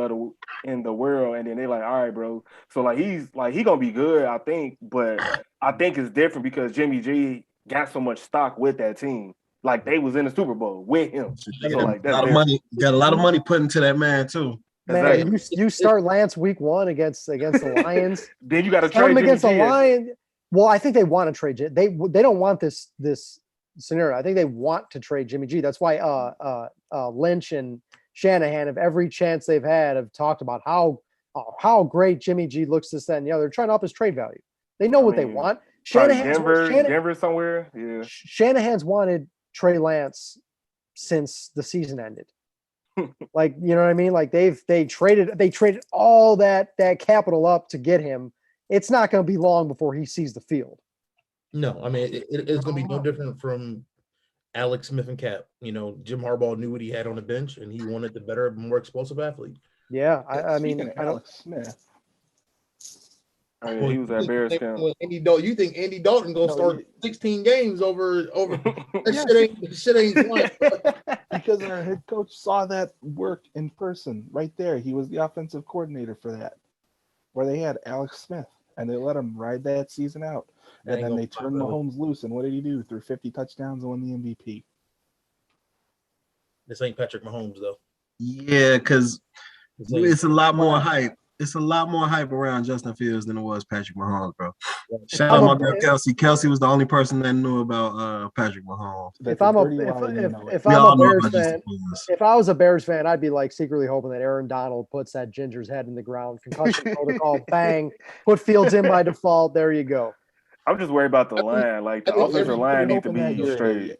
in the world, and then they're like, all right, bro. So like he gonna be good, I think, but I think it's different because Jimmy G got so much stock with that team. Like they was in the Super Bowl with him. So like that's a lot of money. Got a lot of money put into that man too. Man, you start Lance week 1 against the Lions. Then you got to trade him against the Lions. Well, I think they want to trade. They don't want this scenario. I think they want to trade Jimmy G. That's why Lynch and Shanahan, have every chance they've had, have talked about how great Jimmy G looks, this, that, and the other. They're trying to up his trade value. They know what they want. Denver somewhere. Yeah. Shanahan's wanted Trey Lance since the season ended. Like, you know what I mean? Like they traded all that capital up to get him. It's not going to be long before he sees the field. No, I mean it's going to be no different from Alex Smith and Cap. Jim Harbaugh knew what he had on the bench, and he wanted the better, more explosive athlete. Yeah, I mean, Alex Smith. Oh, yeah, he was at Bears camp. You think Andy Dalton gonna start 16 games over? That shit ain't fun. Because our head coach saw that work in person right there. He was the offensive coordinator for that, where they had Alex Smith, and they let him ride that season out. And then they turned Mahomes loose, and what did he do? Threw 50 touchdowns and won the MVP. This ain't Patrick Mahomes, though. Yeah, because it's a lot more hype. It's a lot more hype around Justin Fields than it was Patrick Mahomes, bro. Shout out my girl Kelsey. Kelsey was the only person that knew about Patrick Mahomes. If I was a Bears fan, I'd be like secretly hoping that Aaron Donald puts that ginger's head in the ground. Concussion protocol, bang. Put Fields in by default. There you go. I'm just worried about the line. Like the offensive line needs to be straight.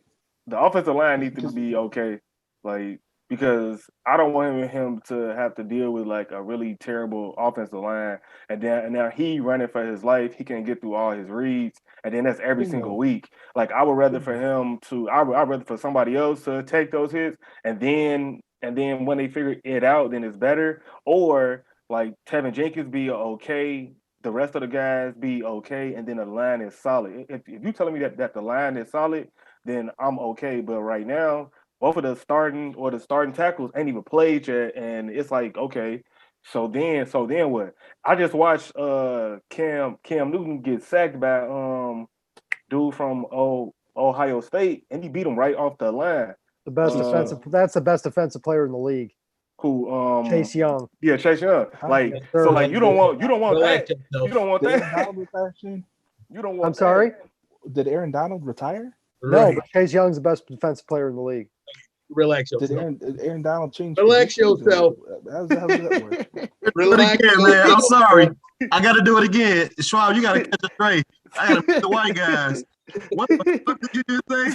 The offensive line needs to be okay. Like, because I don't want him to have to deal with like a really terrible offensive line, and now he running for his life. He can't get through all his reads, and then that's every single week. Like I would rather for him to, I'd rather for somebody else to take those hits, and then when they figure it out, then it's better. Or like Tevin Jenkins be okay, the rest of the guys be okay, and then the line is solid. If you're telling me that the line is solid, then I'm okay. But right now, both of the starting tackles ain't even played yet, and it's like, okay, so then what? I just watched Cam Newton get sacked by dude from Ohio State, and he beat him right off the line. That's the best defensive player in the league. Who Chase Young. Yeah, Chase Young. Like, so like you don't want that. You don't want that. You don't want I'm sorry? Did Aaron Donald retire? No, but Chase Young's the best defensive player in the league. Relax yourself. Did Aaron Donald change? Relax yourself. How does that work? Relax again, man. I'm sorry. I got to do it again. Schwab, you got to catch a straight. I got to beat the white guys. What the fuck did you just say?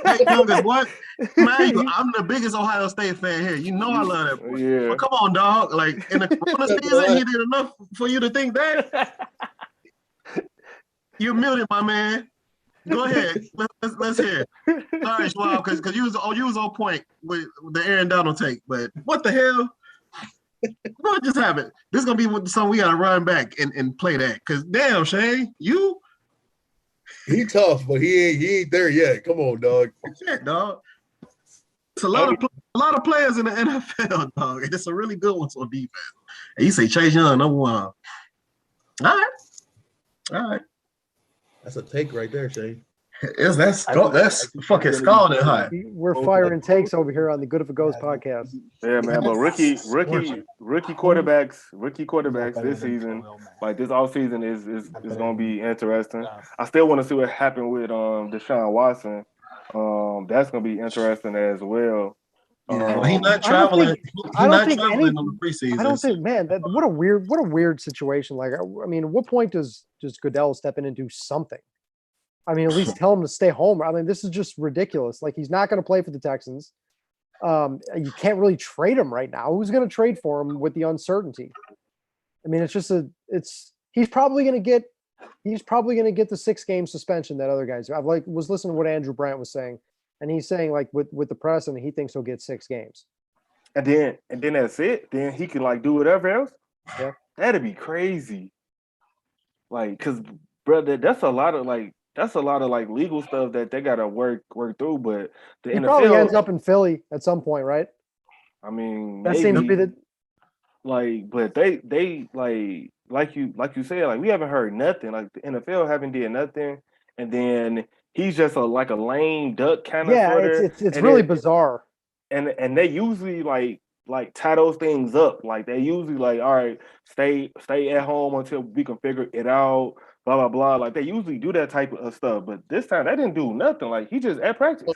Hey, Youngers, what? Man, I'm the biggest Ohio State fan here. You know I love that boy. Yeah. But come on, dog. Like, in the Corona season, he did enough for you to think that? You're muted, my man. Go ahead. Let's hear. Sorry, Schwab, because you was on point with the Aaron Donald take. But what the hell? What just happened? This is gonna be something we gotta run back and play that. Cause damn, Shane, he tough, but he ain't there yet. Come on, dog. Shit, dog. It's a lot of players in the NFL, dog. And it's a really good one on defense. And you say Chase Young, number one. All right. That's a take right there, Shane. That's fucking scalding hot. We're firing takes over here on the Good If It Goes podcast. Yeah, man. But rookie quarterbacks this season, like this offseason is gonna be interesting. I still want to see what happened with Deshaun Watson. That's gonna be interesting as well. He's not traveling. He's not traveling on the preseason. I don't think, man. What a weird situation. Like, I mean, at what point does Goodell step in and do something? I mean, at least tell him to stay home. I mean, this is just ridiculous. Like, he's not going to play for the Texans. You can't really trade him right now. Who's going to trade for him with the uncertainty? I mean, it's he's probably going to get the 6-game suspension that other guys. Was listening to what Andrew Brandt was saying, and he's saying like with the press, and he thinks he'll get 6 games. And then that's it. Then he can like do whatever else. Yeah, that'd be crazy. Like, cause brother, that's a lot of like legal stuff that they gotta work through. But the he NFL probably ends up in Philly at some point, right? I mean, That maybe, seems to be the like, but they like you said, like we haven't heard nothing. Like the NFL haven't did nothing, and then he's just like a lame duck kind of sort of. It's really bizarre. And they usually like tie those things up. Like they usually like, all right, stay at home until we can figure it out. Blah blah blah. Like they usually do that type of stuff. But this time they didn't do nothing. Like he just at practice,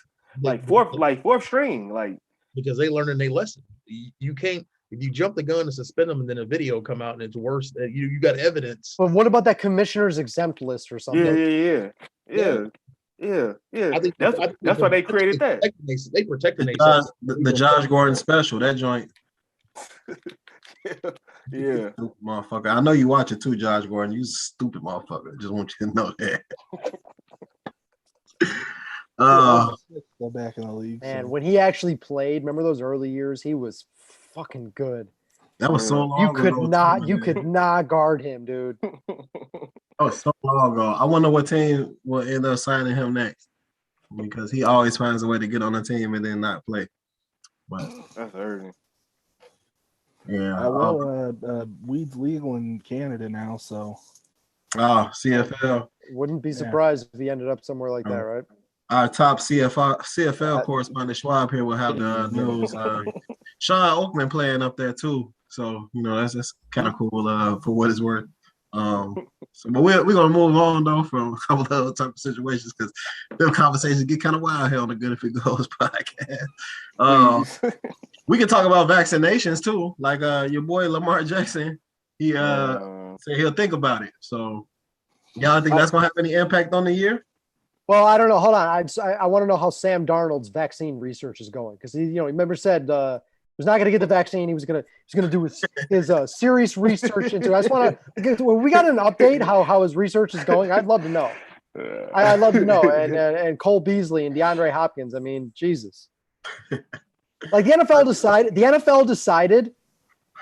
fourth string. Like because they learning their lesson. You can't if you jump the gun and suspend them, and then a video come out and it's worse. You got evidence. But what about that commissioner's exempt list or something? Yeah. I think that's why they created that. They protected themselves. The Josh Gordon special, that joint. Yeah. Stupid motherfucker. I know you watch it too, Josh Gordon. You stupid motherfucker. Just want you to know that. Go back in the league. And when he actually played, remember those early years? He was fucking good. That was so long You ago. could not guard him, dude. Oh, so long ago. I wonder what team will end up signing him next, because he always finds a way to get on the team and then not play. But that's urgent. Yeah. Weed's legal in Canada now, so. Oh, CFL. Wouldn't be surprised if he ended up somewhere like that, right? Our top CFL correspondent Schwab here will have the news. Sean Oakman playing up there too, so that's kind of cool for what it's worth. But we're gonna move on though from a couple of other type of situations, because the conversations get kind of wild here on the Good If It Goes podcast. We can talk about vaccinations too, like your boy Lamar Jackson. He said he'll think about it. So y'all think that's gonna have any impact on the year? Well, I don't know. Hold on. I want to know how Sam Darnold's vaccine research is going, because he remember said he was not going to get the vaccine. He was going to do his serious research into. I just want to. When we got an update how his research is going, I'd love to know. I'd love to know. And Cole Beasley and DeAndre Hopkins. I mean, Jesus. Like the NFL decided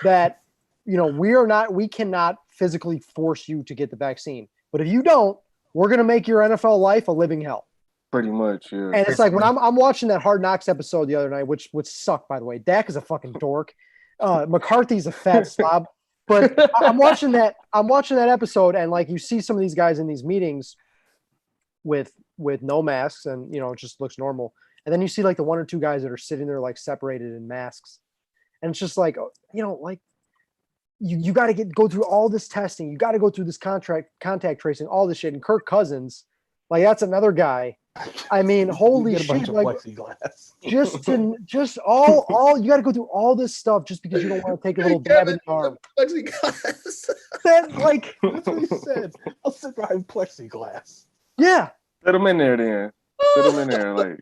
that we cannot physically force you to get the vaccine, but if you don't, we're going to make your NFL life a living hell. Pretty much, yeah. And it's like when I'm watching that Hard Knocks episode the other night, which sucked, by the way. Dak is a fucking dork. McCarthy's a fat slob. But I'm watching that episode, and like you see some of these guys in these meetings with no masks, and it just looks normal. And then you see like the one or two guys that are sitting there like separated in masks. And it's just like, like you got to go through all this testing. You got to go through this contact tracing, all this shit. And Kirk Cousins, like that's another guy. I mean, holy shit! Like, just all you got to go through all this stuff just because you don't want to take a little dab in the arm. Plexiglass. That's what he said. I'll sit behind plexiglass. Yeah. Put him in there, then. Put him in there, like.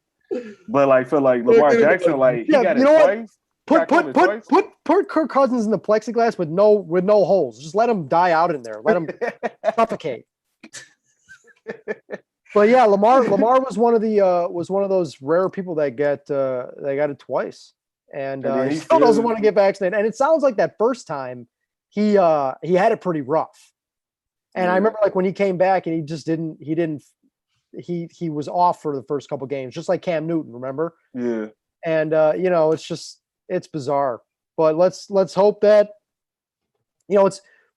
But like for like Lamar Jackson, like he got it twice. Put Kirk Cousins in the plexiglass with no holes. Just let him die out in there. Let him suffocate. But yeah, Lamar was one of those rare people that got it twice, and he still doesn't want to get vaccinated. And it sounds like that first time he had it pretty rough. And I remember like when he came back and he was off for the first couple games, just like Cam Newton, remember? Yeah. And it's bizarre, but let's hope that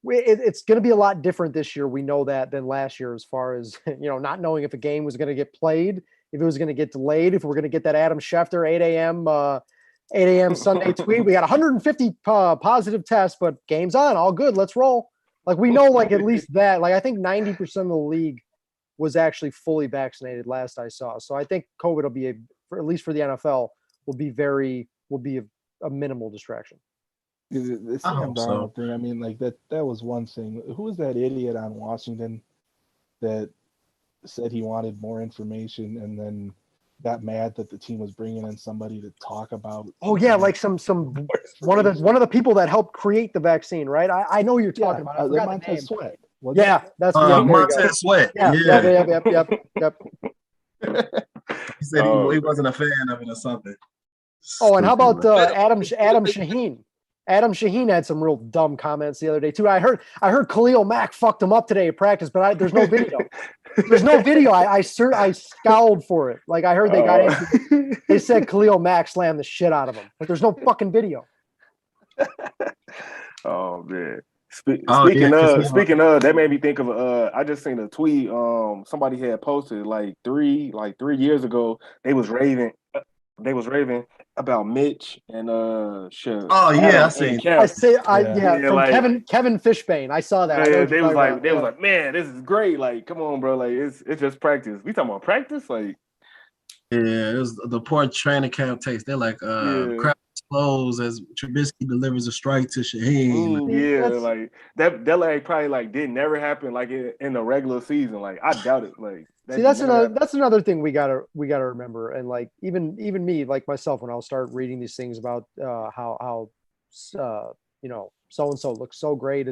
it's going to be a lot different this year. We know that than last year, as far as not knowing if a game was going to get played, if it was going to get delayed, if we're going to get that Adam Schefter 8 a.m. Sunday tweet. We got 150 positive tests, but game's on, all good, let's roll. Like we know, like at least that. Like I think 90% of the league was actually fully vaccinated last I saw. So I think COVID will be at least for the NFL will be a minimal distraction. The Sam Darnold thing, I mean, like that was one thing. Who was that idiot on Washington that said he wanted more information, and then got mad that the team was bringing in somebody to talk about. Oh yeah, like some one of the people that helped create the vaccine, right? I know you're talking about. I forgot the name. Sweat. Yeah, that's there you go. Montez Sweat. Yeah. Yep. He said he wasn't a fan of it or something. Oh, and how about Adam Shaheen? Adam Shaheen had some real dumb comments the other day too. I heard Khalil Mack fucked him up today at practice, but there's no video. There's no video. I scowled for it. Like I heard they said Khalil Mack slammed the shit out of him, but there's no fucking video. Oh man. Speaking of, that made me think of I just seen a tweet somebody had posted like 3 years ago. They was raving about Mitch and shit. Oh yeah, I see. From Kevin Fishbane. I saw that. Yeah, they was like, man, this is great. Like, come on, bro. Like, it's just practice. We talking about practice, like. Yeah, it was the poor training camp takes. They're like, crap explodes as Trubisky delivers a strike to Shaheen. Like that like probably like did never happen like in the regular season. Like I doubt it. Like that's another thing we gotta remember. And like even me, like myself, when I'll start reading these things about how so and so looks so great.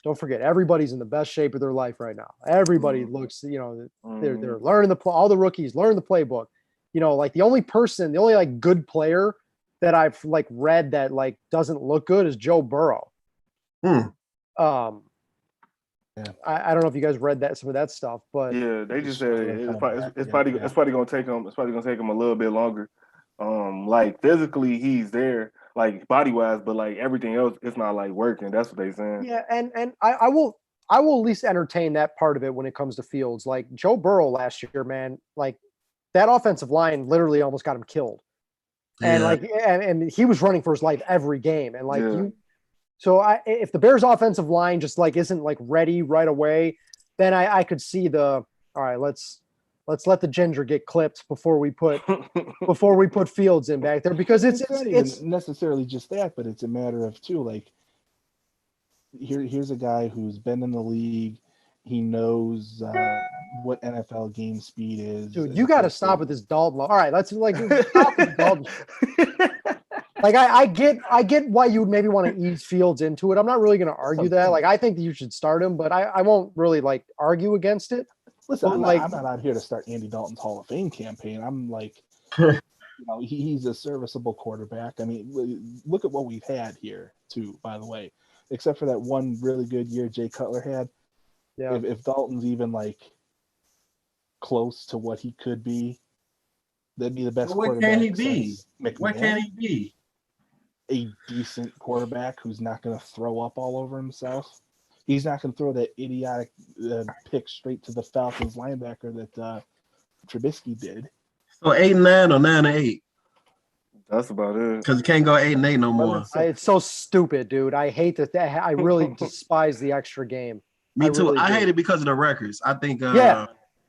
Don't forget, everybody's in the best shape of their life right now. Everybody looks, they're learning all the rookies learn the playbook. Like the only like good player that I've like read that like doesn't look good is Joe Burrow. I don't know if you guys read some of that stuff, but yeah, they just said it's probably gonna take him. It's probably gonna take him a little bit longer. Like physically, he's there, like body wise, but like everything else, it's not like working. That's what they saying. Yeah, and I will at least entertain that part of it when it comes to Fields. Like Joe Burrow last year, man, like that offensive line literally almost got him killed. And like, and he was running for his life every game. And like if the Bears offensive line just like isn't like ready right away, then I could see all right, let's let the ginger get clipped before we put Fields in back there, because it's not even necessarily just that, but it's a matter of too, like here's a guy who's been in the league. He knows what NFL game speed is. Dude, you got to stop with this Dalton. All right, let's like stop with Dalton. Like I get why you would maybe want to ease Fields into it. I'm not really going to argue that. Like I think that you should start him, but I won't really like argue against it. Listen, I'm not out here to start Andy Dalton's Hall of Fame campaign. I'm like, he's a serviceable quarterback. I mean, look at what we've had here too. By the way, except for that one really good year Jay Cutler had. Yeah. If Dalton's even like close to what he could be, that'd be the best quarterback. What can he be? What can he be? A decent quarterback who's not going to throw up all over himself. He's not going to throw that idiotic pick straight to the Falcons linebacker that Trubisky did. So 8-9 or 9-8. That's about it. Because you can't go 8-8 no more. It's so stupid, dude. I hate that. I really despise the extra game. Me too. Really I hate it because of the records. I think and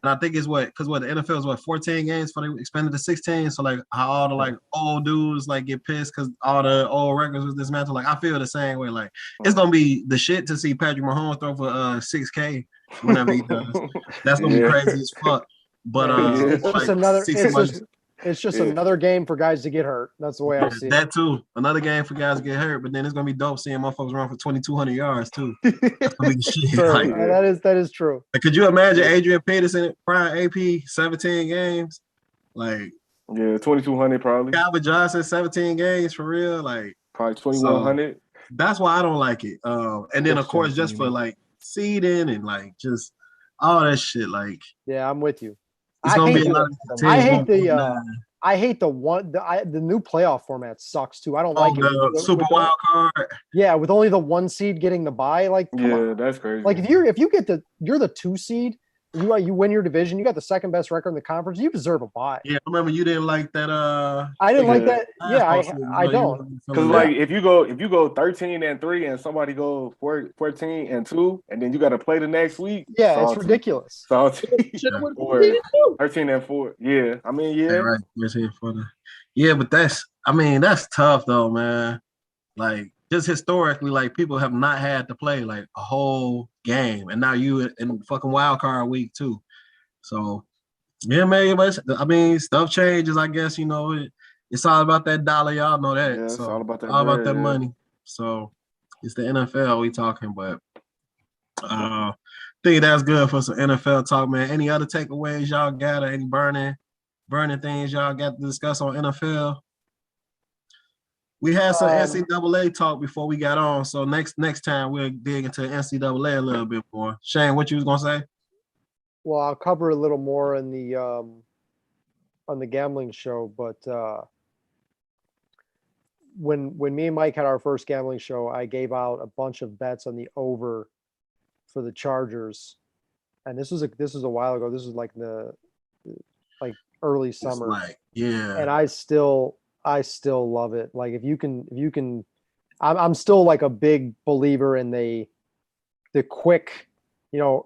I think it's because the NFL is 14 games before they expanded to 16. So like how all the like old dudes like get pissed because all the old records was dismantled. Like I feel the same way. Like it's gonna be the shit to see Patrick Mahomes throw for 6K whenever he does. That's gonna be crazy as fuck. But it's just another game for guys to get hurt. That's the way I see it. That too. Another game for guys to get hurt, but then it's gonna be dope seeing motherfuckers run for 2,200 yards too. That's gonna be shit. True. That is true. Like, could you imagine Adrian Peterson prime AP 17 games? Like 2,200 probably. Calvin Johnson 17 games for real. Like probably 2,100. That's why I don't like it. And then of course just for like seeding and like just all that shit. Like I'm with you. I hate the new playoff format sucks too. I don't like it. Super wild card. Yeah, with only the 1 seed getting the bye. Like, that's crazy. Like if you're the 2 seed, you win your division, you got the second best record in the conference, you deserve a bye. Yeah, I remember you didn't like that. I didn't like that. Yeah, I don't. Because like if you go 13-3 and somebody go 14-2 and then you got to play the next week. Yeah, it's ridiculous. 13-4. Yeah, I mean, yeah. Right. Yeah, but that's tough though, man. Like just historically, like people have not had to play like a whole game, and now you in fucking wild card week too. So Yeah, man. But I mean, stuff changes. I guess it's all about that dollar. Y'all know that. Yeah, it's So all about that all about bread. that Yeah. money. So it's the NFL we talking, but think that's good for some NFL talk, man. Any other takeaways y'all got, or any burning things y'all got to discuss on NFL? We had some NCAA talk before we got on, so next time we'll dig into NCAA a little bit more. Shane, what you was gonna say? Well, I'll cover a little more in the on the gambling show, but when me and Mike had our first gambling show, I gave out a bunch of bets on the over for the Chargers, and this was a while ago. This was like like early summer, and I still love it. Like if you can, I'm still like a big believer in the quick,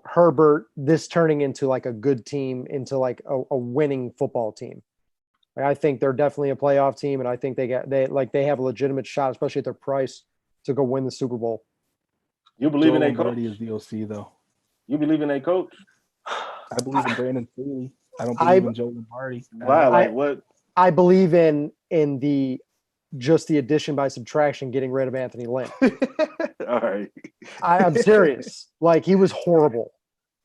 Herbert, this turning into like a good team, into like a winning football team. Like, I think they're definitely a playoff team, and I think they have a legitimate shot, especially at their price, to go win the Super Bowl. You believe in Joe a coach? Lombardi is the OC, though. You believe in a coach? I believe in Brandon Staley. I don't believe in Joe Lombardi. Wow, like what? I believe in the just the addition by subtraction, getting rid of Anthony Lynn. All right. I'm serious. Like, he was horrible.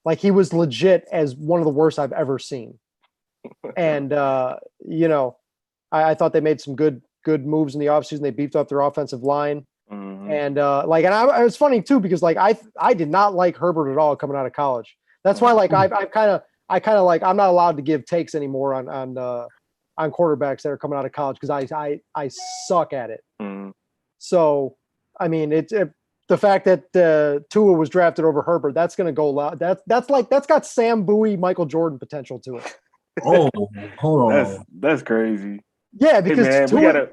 Like, he was legit as one of the worst I've ever seen. And I thought they made some good moves in the offseason. They beefed up their offensive line. Mm-hmm. And it was funny too, because like I did not like Herbert at all coming out of college. That's why like I kind of like, I'm not allowed to give takes anymore on quarterbacks that are coming out of college, because I suck at it. Mm-hmm. So I mean, the fact that Tua was drafted over Herbert, that's going to go loud. That's got Sam Bowie, Michael Jordan potential to it. Oh, hold on. That's crazy. Yeah, because hey, man, Tua,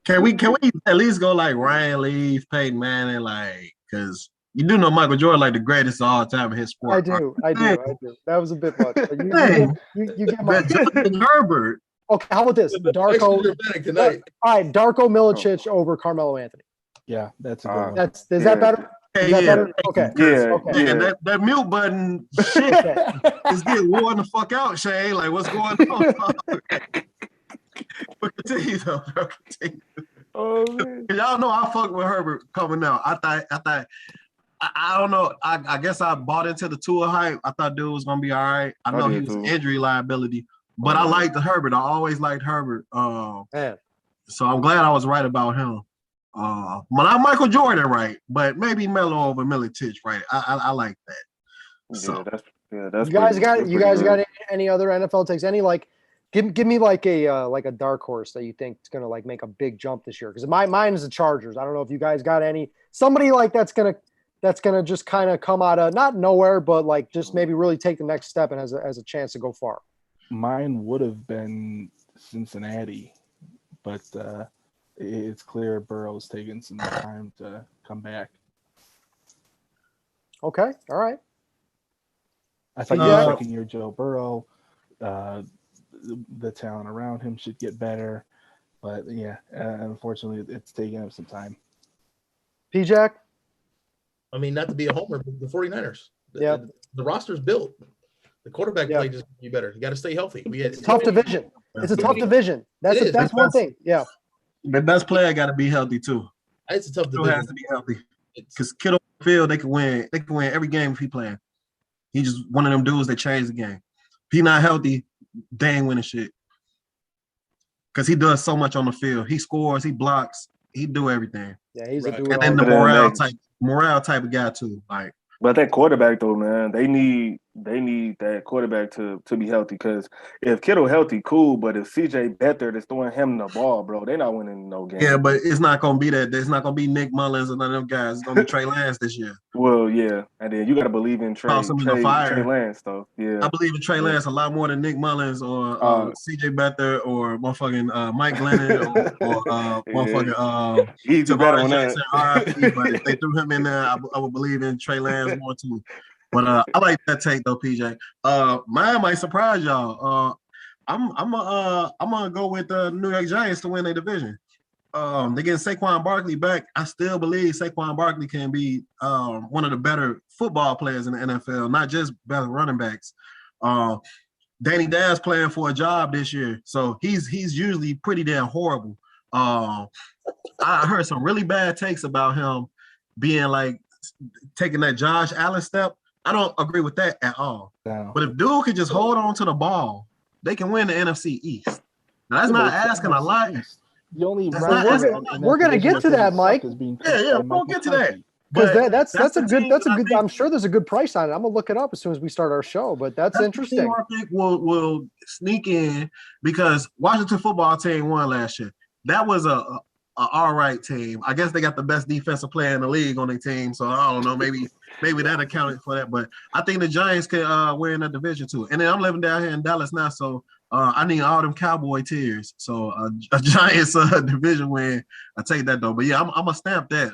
Can we at least go like Ryan Leaf, Peyton Manning, like, because you do know Michael Jordan like the greatest of all time in his sport. I do. That was a bit much. But you get my Justin Herbert. Okay, how about this? Darko. All right, Darko Milicic over Carmelo Anthony. Yeah, that's a good one. Is that better? Is that better? Okay. Yeah. Okay. Yeah, that mute button shit is getting worn the fuck out, Shane. Like, what's going on? But continue though, bro. Continue. Oh man. Y'all know I fuck with Herbert coming out. I thought I don't know. I guess I bought into the Tua hype. I thought dude was gonna be all right. I know he was an injury liability, but I liked Herbert. I always liked Herbert. So I'm glad I was right about him. Well, not Michael Jordan, right? But maybe Melo over Milicic, right? I like that. So that's you guys got any other NFL takes? Any like give me like a dark horse that you think is gonna like make a big jump this year? Because mine is the Chargers. I don't know if you guys got somebody like that's gonna just kind of come out of not nowhere, but like just maybe really take the next step and has a chance to go far. Mine would have been Cincinnati, but it's clear Burrow's taking some time to come back. Okay, all right. I think the second year Joe Burrow, the talent around him should get better, but yeah, unfortunately, it's taking him some time. P-Jack? I mean, not to be a homer, but the 49ers. The roster's built. The quarterback play just be better. You got to stay healthy. It's a tough division. It's a tough division. That's one thing. Yeah. The best player got to be healthy too. It's a tough division. Has to be healthy because Kittle on the field, they can win. They can win every game if he playing. He's just one of them dudes that change the game. If he not healthy, they ain't winning shit. Because he does so much on the field. He scores. He blocks. He do everything. Yeah, he's a dude. And then the morale type of guy too. Like, but that quarterback though, man, they need that quarterback to be healthy. Because if Kittle healthy, cool. But if CJ Beathard is throwing him the ball, bro, they're not winning no game. Yeah, but it's not gonna be that. It's not gonna be Nick Mullins and none of them guys. It's gonna be Trey Lance this year. Well, yeah, and then you gotta believe in Trey Lance though. Yeah, I believe in Trey Lance a lot more than Nick Mullins or CJ Beathard or motherfucking Mike Glennon or motherfucking he's better on that. But if they threw him in there, I would believe in Trey Lance more too. But I like that take though, PJ. Mine might surprise y'all. I'm gonna go with the New York Giants to win their division. They getting Saquon Barkley back. I still believe Saquon Barkley can be one of the better football players in the NFL, not just better running backs. Danny Dimes playing for a job this year, so he's usually pretty damn horrible. I heard some really bad takes about him being like taking that Josh Allen step. I don't agree with that at all. No. But if dude could just hold on to the ball, they can win the NFC East. Now, that's not asking a lot. The only we're gonna get to that, Mike. We'll get to that. Because that's a good. I'm sure there's a good price on it. I'm gonna look it up as soon as we start our show. But that's interesting. I think will sneak in because Washington football team won last year. That was a all right team. I guess they got the best defensive player in the league on their team. So I don't know. Maybe that accounted for that. But I think the Giants could win that division too. And then I'm living down here in Dallas now, so I need all them Cowboy tears. So a Giants division win, I take that though. But yeah, I'm gonna stamp that.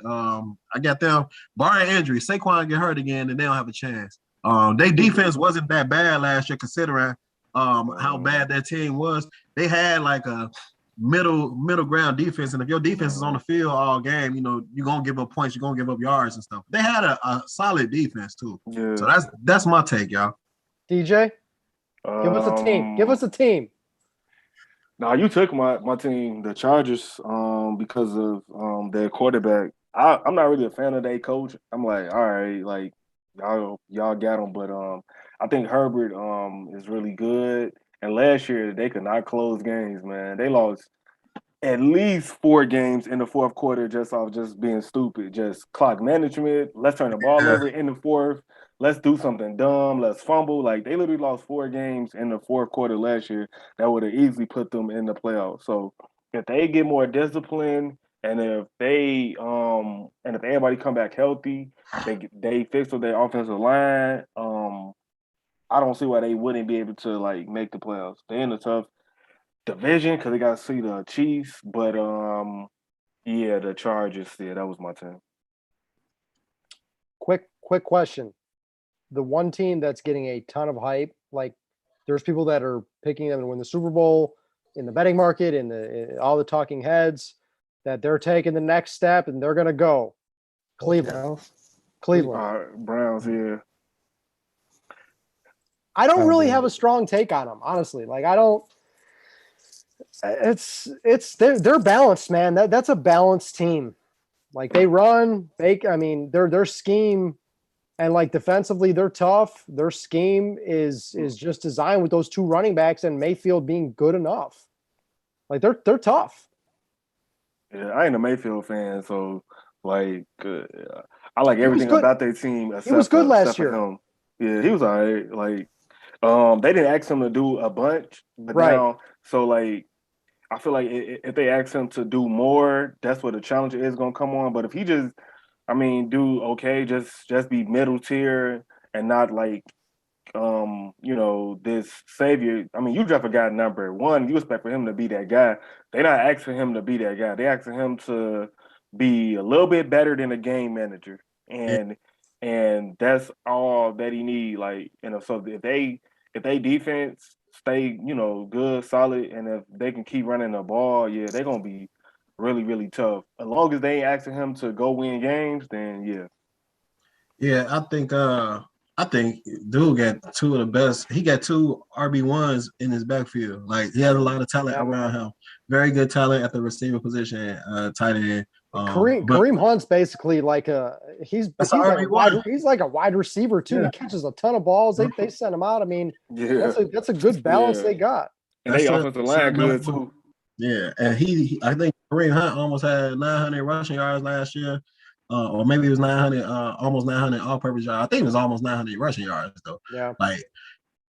I got them barring injury. Saquon get hurt again, and they don't have a chance. Their defense wasn't that bad last year, considering how bad that team was. They had like a middle ground defense, and if your defense is on the field all game, you know you're gonna give up points, you're gonna give up yards and stuff. They had a solid defense too. Yeah. So that's my take, y'all. DJ, give us a team. Give us a team. Nah, you took my team, the Chargers, because of their quarterback. I'm not really a fan of their coach. I'm like, all right, like y'all got him, but I think Herbert is really good. And last year they could not close games, man. They lost at least 4 games in the fourth quarter just off just being stupid, just clock management. Let's turn the ball over in the fourth. Let's do something dumb. Let's fumble. Like they literally lost 4 games in the fourth quarter last year that would have easily put them in the playoffs. So if they get more discipline and if everybody come back healthy, they fix with their offensive line. I don't see why they wouldn't be able to like make the playoffs. They're in a tough division because they got to see the Chiefs, but yeah, the Chargers. Yeah, that was my team. Quick question: the one team that's getting a ton of hype, like there's people that are picking them to win the Super Bowl in the betting market, in all the talking heads, that they're taking the next step and they're gonna go. Cleveland. Browns. Yeah. I don't really have a strong take on them, honestly. Like I don't. They're balanced, man. That's a balanced team. Like they run, their scheme, and like defensively they're tough. Their scheme is just designed with those 2 running backs and Mayfield being good enough. Like they're tough. Yeah, I ain't a Mayfield fan, so like I like everything about their team. He was good last year. Him. Yeah, he was all right. Like they didn't ask him to do a bunch, but now so like I feel like if they ask him to do more, that's where the challenge is gonna come on. But if he just, do okay, just be middle tier and not like, this savior. You draft a guy number 1, you expect for him to be that guy. They're not asking him to be that guy. They're asking him to be a little bit better than a game manager, and that's all that he need. Like, so if they defense stay, good, solid, and if they can keep running the ball, yeah, they're gonna be really, really tough. As long as they ain't asking him to go win games, then yeah. Yeah, I think dude got 2 of the best. He got 2 RB1s in his backfield. Like he has a lot of talent around him. Very good talent at the receiver position, tight end. Kareem Hunt's basically like he's like a wide receiver too. Yeah. He catches a ton of balls. They send him out. That's a good balance they got. And they offensive line good too. Yeah, and I think Kareem Hunt almost had 900 rushing yards last year, or maybe it was 900, almost 900 all-purpose yards. I think it was almost 900 rushing yards though. Yeah, like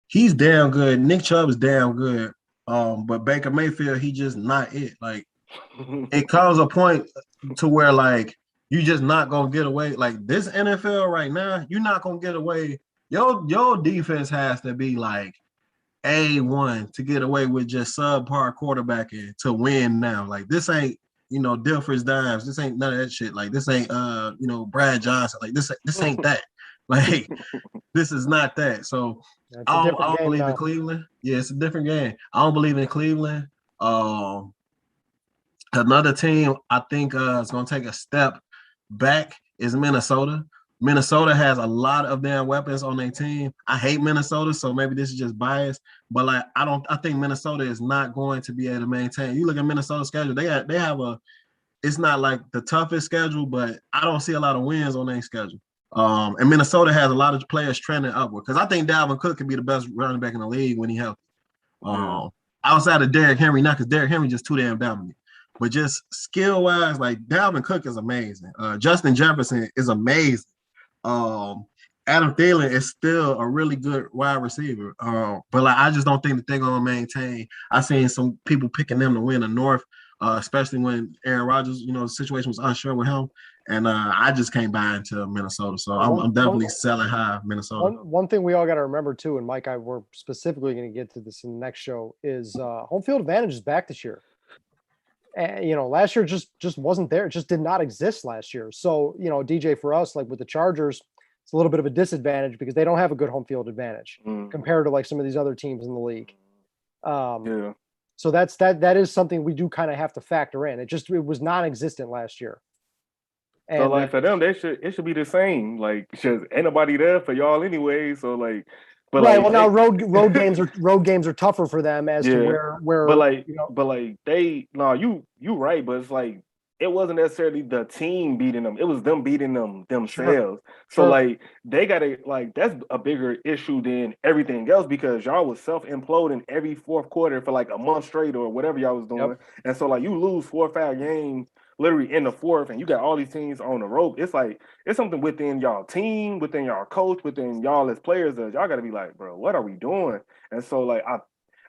he's damn good. Nick Chubb is damn good. But Baker Mayfield, he just not it. Like it comes a point to where like you just not gonna get away. Like this NFL right now, you're not gonna get away. Your defense has to be like A1 to get away with just subpar quarterbacking to win now. Like this ain't, Dilfer's Dimes. This ain't none of that shit. Like this ain't Brad Johnson. Like this ain't that. Like this is not that. So I don't believe in Cleveland. Yeah, it's a different game. I don't believe in Cleveland. Another team I think is gonna take a step back is Minnesota. Minnesota has a lot of damn weapons on their team. I hate Minnesota, so maybe this is just bias. But like, I think Minnesota is not going to be able to maintain. You look at Minnesota's schedule; they have a. It's not like the toughest schedule, but I don't see a lot of wins on their schedule. And Minnesota has a lot of players trending upward because I think Dalvin Cook could be the best running back in the league when he healthy. Outside of Derrick Henry, not because Derrick Henry just too damn dominant, but just skill wise, like Dalvin Cook is amazing. Justin Jefferson is amazing. Adam Thielen is still a really good wide receiver. But like I just don't think that they're gonna maintain. I've seen some people picking them to win the North, especially when Aaron Rodgers, the situation was unsure with him. And I just can't buy into Minnesota. So I'm definitely selling high Minnesota. One thing we all got to remember too, and Mike, we're specifically going to get to this in the next show, is home field advantage is back this year. And, last year just wasn't there. It just did not exist last year. So, DJ, for us, like with the Chargers, it's a little bit of a disadvantage because they don't have a good home field advantage compared to like some of these other teams in the league. So that is something we do kind of have to factor in. It was non-existent last year. And so like for them, it should be the same. Like, just ain't nobody there for y'all anyway. So like, but right. Like, well, now road games are tougher for them as to where. But like, you right. But it's like it wasn't necessarily the team beating them. It was them beating them themselves. So like they gotta like that's a bigger issue than everything else because y'all was self-imploding every fourth quarter for like a month straight or whatever y'all was doing. And so like you lose 4 or 5 games literally in the fourth, and you got all these teams on the rope. It's like it's something within y'all team, within y'all coach, within y'all as players that y'all got to be like, bro, what are we doing? And so like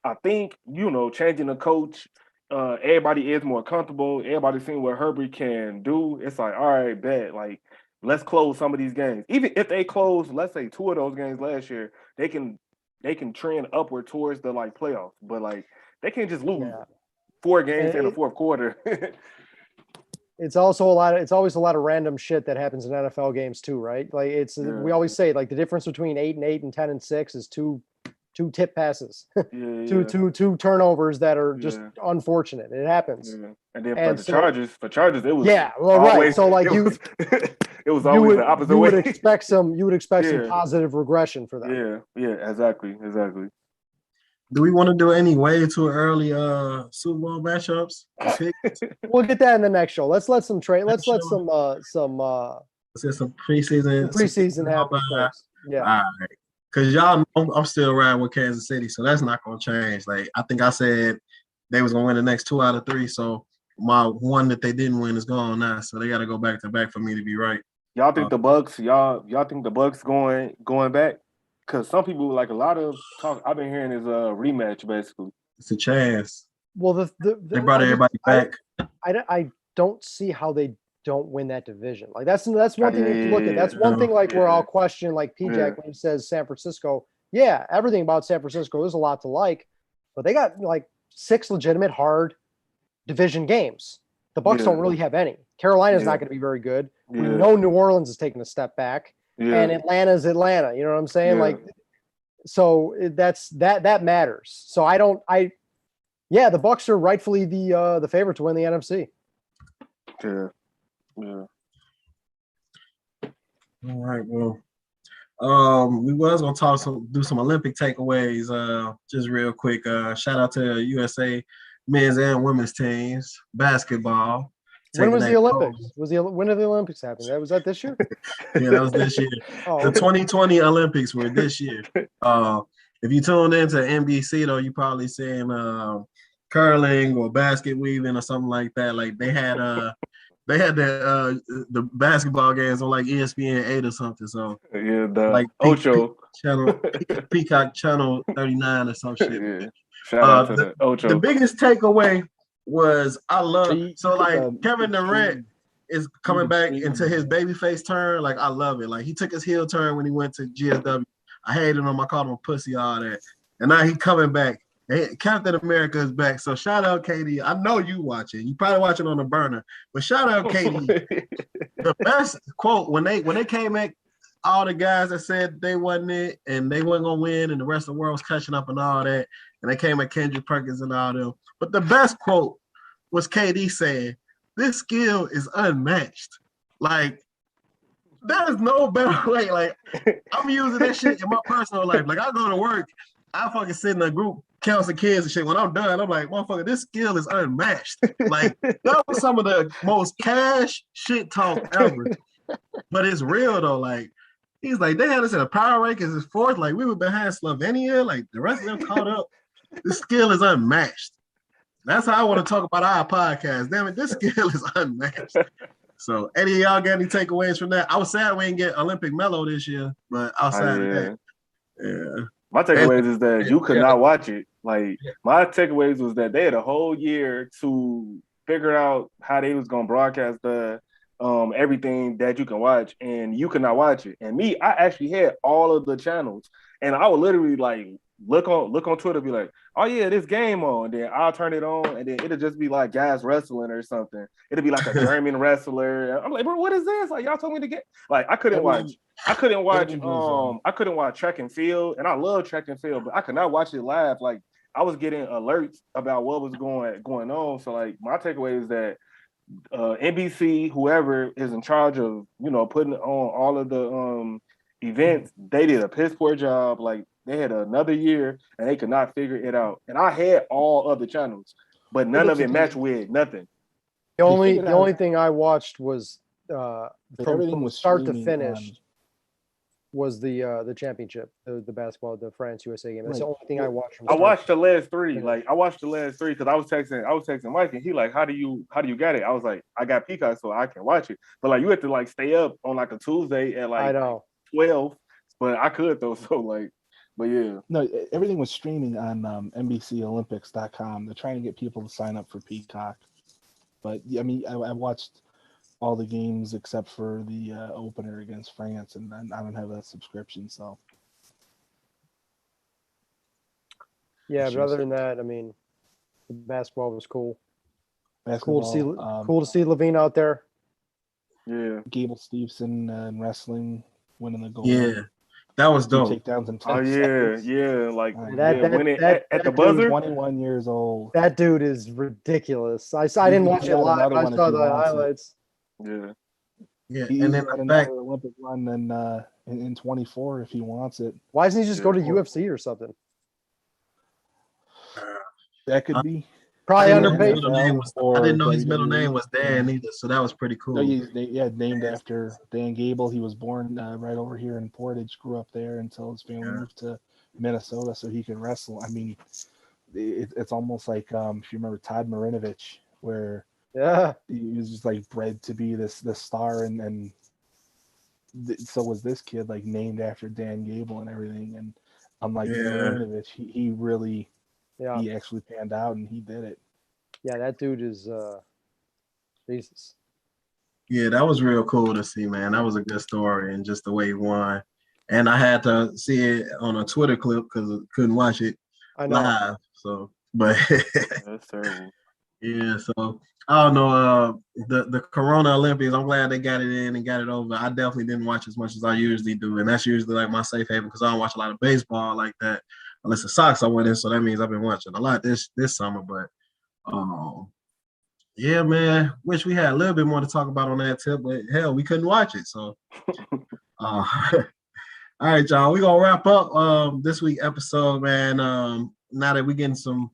I think changing the coach, everybody is more comfortable. Everybody seeing what Herbert can do. It's like, all right, bet, like let's close some of these games. Even if they close, let's say 2 of those games last year, they can trend upward towards the like playoffs. But like they can't just lose 4 games in the fourth quarter. It's also always a lot of random shit that happens in NFL games too, right? Like we always say like the difference between 8-8 and 10-6 is two tip passes, two turnovers that are just unfortunate. It happens. And then for Chargers, it was right. So like it was always the opposite way. You would expect some positive regression for them. Yeah, exactly. Do we want to do any way too early Super Bowl matchups? We'll get that in the next show. Let's let some Let's let some preseason happen. Yeah. All right. Because y'all know I'm still riding with Kansas City, so that's not gonna change. Like I think I said they was gonna win the next 2 out of 3. So my one that they didn't win is gone now. So they gotta go back to back for me to be right. Y'all think the Bucks, y'all think the Bucks going back? Because some people, like a lot of talk I've been hearing is a rematch, basically. It's a chance. Well, they brought everybody back. I don't see how they don't win that division. Like that's one thing you have to look at. That's one thing like we're all questioning, like PJ when he says San Francisco. Yeah, everything about San Francisco, there's a lot to like, but they got like 6 legitimate hard division games. The Bucks don't really have any. Carolina's not going to be very good. We know New Orleans is taking a step back. And Atlanta's Atlanta, you know what I'm saying? Like, so that matters. So the Bucks are rightfully the favorite to win the NFC. Yeah. All right. Well, we was gonna do some Olympic takeaways. Just real quick. Shout out to USA men's and women's teams basketball. When was the Olympics? When did the Olympics happen? Was that this year? Yeah, that was this year. The 2020 Olympics were this year. If you tuned into NBC though, you probably seen curling or basket weaving or something like that. Like they had the basketball games on like ESPN 8 or something. So the like Ocho Peacock Channel 39 or some shit. Yeah. Shout out to the Ocho. The biggest takeaway was Kevin Durant is coming back into his babyface turn. Like I love it. Like he took his heel turn when he went to GSW. I hated him. I called him a pussy, all that. And now he coming back. Hey, Captain America is back. So shout out KD. I know you watching. You probably watching on the burner, but shout out KD. The best quote when they came at all the guys that said they wasn't it and they wasn't gonna win, and the rest of the world was catching up and all that, and they came at Kendrick Perkins and all them. But the best quote was KD saying, "This skill is unmatched." Like There's no better way. Like, I'm using that shit in my personal life. Like, I go to work, I fucking sit in a group, counseling kids and shit. When I'm done, I'm like, motherfucker, this skill is unmatched. Like, that was some of the most cash shit talk ever. But it's real though. Like, he's like, they had us in a power rankings as fourth. Like, we were behind Slovenia. Like, the rest of them caught up. This skill is unmatched. That's how I want to talk about our podcast. Damn it, this skill is unmatched. So, any of y'all got any takeaways from that? I was sad we didn't get Olympic Mellow this year, but outside of that, yeah. My takeaways is that you could not watch it. Like, my takeaways was that they had a whole year to figure out how they was gonna broadcast the everything that you can watch, and you could not watch it. And me, I actually had all of the channels, and I would literally like look on Twitter, be like, oh yeah, this game on. Then I'll turn it on, and then it'll just be like guys wrestling or something. It'll be like a German wrestler. I'm like, bro, what is this? Like, y'all told me to get. Like, I couldn't watch track and field, and I love track and field, but I could not watch it live. Like, I was getting alerts about what was going on. So like, my takeaway is that NBC, whoever is in charge of, you know, putting on all of the events, they did a piss poor job. Like, they had another year and they could not figure it out. And I had all other channels, but none of it matched with nothing. The only thing I watched was from start to finish was the championship, the basketball, the France USA game. That's the only thing I watched. I watched the last three. Like, I watched the last three because I was texting Mike, and he like, how do you get it? I was like, I got Peacock, so I can watch it. But like, you have to like stay up on like a Tuesday at like 12. But I could though, so like, but yeah. No, everything was streaming on NBCOlympics.com. They're trying to get people to sign up for Peacock. But I mean, I watched all the games except for the opener against France, and I don't have that subscription. So yeah, but other than that, I mean, the basketball was cool. Cool to see Levine out there. Yeah, Gable Steveson in wrestling winning the gold. Yeah, that was dope. Takedowns in 10 seconds. Yeah, like winning at the buzzer. 21 years old. That dude is ridiculous. I didn't watch it live. I saw the highlights. Yeah, and then another Olympic run in 24 if he wants it. Why doesn't he just go to UFC or something? That could be. Probably underpaid. I didn't know his middle name was Dan either, so that was pretty cool. No, named after Dan Gable. He was born right over here in Portage, grew up there until his family moved to Minnesota so he could wrestle. I mean, it's almost like if you remember Todd Marinovich, where he was just like bred to be this star, and so was this kid, like named after Dan Gable and everything. And unlike Marinovich, he really. Yeah, he actually panned out and he did it. Yeah, that dude is Jesus. Yeah, that was real cool to see, man. That was a good story, and just the way he won. And I had to see it on a Twitter clip because I couldn't watch it live. So, but that's terrible. Yeah, so I don't know. The Corona Olympics, I'm glad they got it in and got it over. I definitely didn't watch as much as I usually do, and that's usually like my safe haven because I don't watch a lot of baseball like that. Unless the Sox I went in, so that means I've been watching a lot this summer. But yeah, man, wish we had a little bit more to talk about on that tip, but hell, we couldn't watch it. So all right, y'all, we're gonna wrap up this week episode, man. Now that we're getting some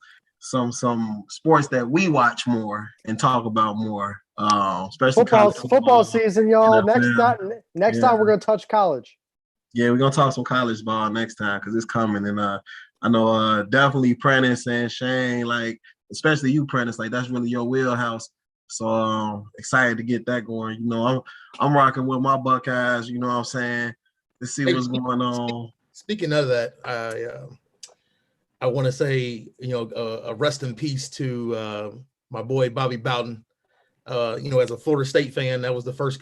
sports that we watch more and talk about more, especially football season, y'all. Next time we're gonna touch college. Yeah, we're gonna talk some college ball next time because it's coming. And I know definitely Prentice and Shane, like especially you, Prentice, like that's really your wheelhouse. So excited to get that going. You know, I'm rocking with my Buckeyes. You know what I'm saying? To see what's going on. Speaking of that, I want to say, you know, a rest in peace to my boy Bobby Bowden. You know, as a Florida State fan, that was the first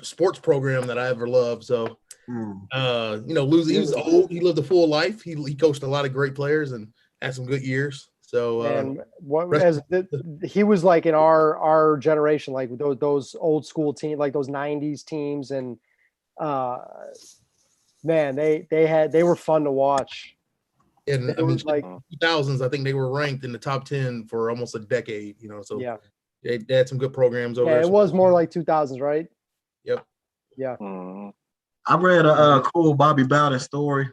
sports program that I ever loved. So, you know, he was old. He lived a full life. He coached a lot of great players and had some good years. So, he was like in our generation, like those old school teams, like those '90s teams, and man, they were fun to watch. And it was like 2000s. I think they were ranked in the top 10 for almost a decade. You know, so they had some good programs over there. It was more like 2000s, right? Yep. Yeah. I read a cool Bobby Bowden story.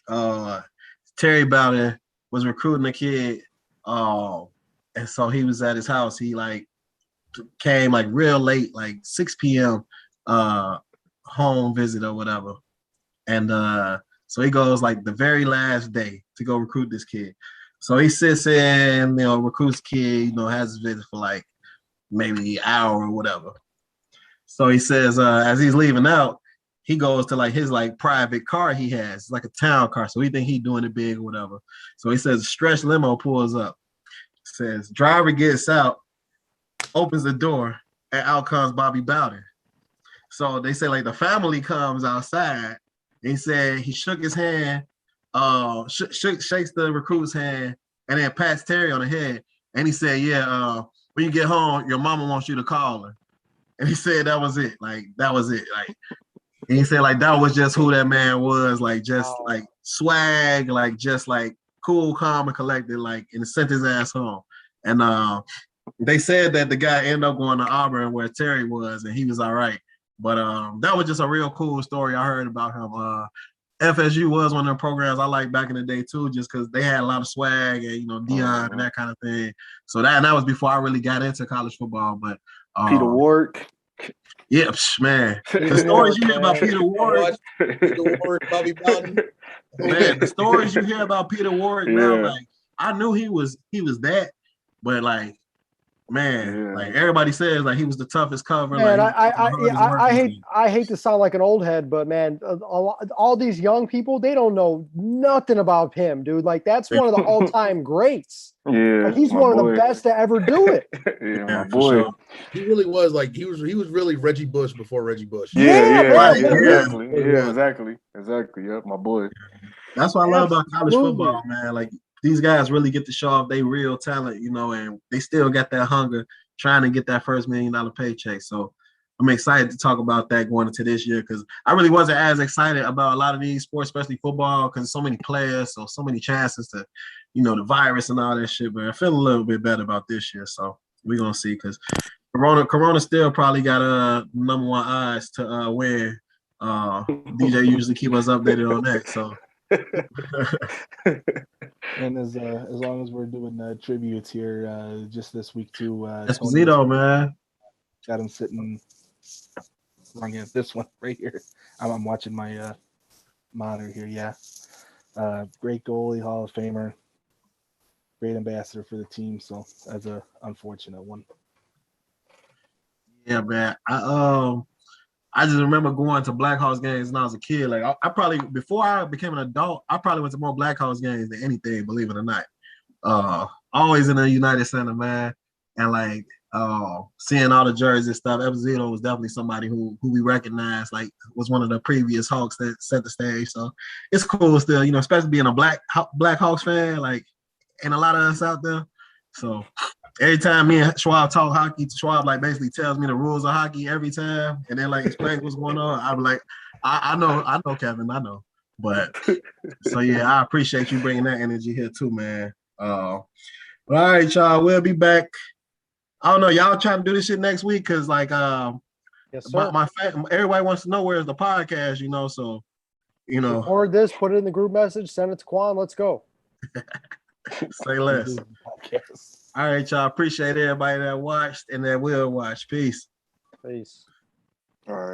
Terry Bowden was recruiting a kid, and so he was at his house. He like came like real late, like 6 p.m. Home visit or whatever, and so he goes like the very last day to go recruit this kid. So he sits in, recruits kid, has his visit for like maybe an hour or whatever. So he says, as he's leaving out, he goes to like his like private car he has. It's like a town car. So he think he's doing it big or whatever. So he says, stretch limo pulls up. Says, driver gets out, opens the door, and out comes Bobby Bowden. So they say like the family comes outside. And he said he shook his hand, shakes the recruit's hand, and then pats Terry on the head. And he said, yeah, when you get home, your mama wants you to call her. And he said that was it. Like, that was it. Like, and he said, like, that was just who that man was. Like, just like swag, like, just like cool, calm, and collected, like, and sent his ass home. And they said that the guy ended up going to Auburn where Terry was, and he was all right. But that was just a real cool story I heard about him. FSU was one of the programs I liked back in the day too, just because they had a lot of swag and Dion and that kind of thing. So that was before I really got into college football. But Peter Ward. Yeah, man. The stories you hear about Peter Ward, Bobby Bowden. Man, the stories you hear about Peter Ward now, like I knew he was that, but like, man, like everybody says, like he was the toughest cover. Man, like, I hate to sound like an old head, but man, all these young people, they don't know nothing about him, dude. Like that's one of the all-time greats. Yeah, like, he's one of the best to ever do it. Yeah, my boy. Sure. He really was like he was really Reggie Bush before Reggie Bush. Exactly. Yep, my boy. That's what I love about college football, man. Like these guys really get to show off their real talent, and they still got that hunger trying to get that first $1 million paycheck. So I'm excited to talk about that going into this year because I really wasn't as excited about a lot of these sports, especially football, because so many players, so many chances to, the virus and all that shit. But I feel a little bit better about this year. So we're gonna see because Corona still probably got number one odds to win. DJ usually keep us updated on that. So. And as long as we're doing tributes here, just this week too. Esposito, man, got him sitting wrong against this one right here. I'm watching my monitor here. Yeah, great goalie, Hall of Famer, great ambassador for the team. So that's a unfortunate one. Yeah, man. I just remember going to Blackhawks games when I was a kid. Like I probably before I became an adult, I probably went to more Blackhawks games than anything, believe it or not. Always in the United Center, man. And like seeing all the jerseys and stuff, Esposito was definitely somebody who we recognized, like was one of the previous Hawks that set the stage. So it's cool still, especially being a Black Hawks fan, like and a lot of us out there. So every time me and Schwab talk hockey, Schwab like basically tells me the rules of hockey every time, and then like explains what's going on. I'm like, I know, Kevin, I know. But so yeah, I appreciate you bringing that energy here too, man. All right, y'all, we'll be back. I don't know, y'all trying to do this shit next week because like, yes, sir. Everybody wants to know where's the podcast, So, record this, put it in the group message, send it to Quan. Let's go. Say less. All right, y'all. Appreciate everybody that watched and that will watch. Peace. Peace. All right.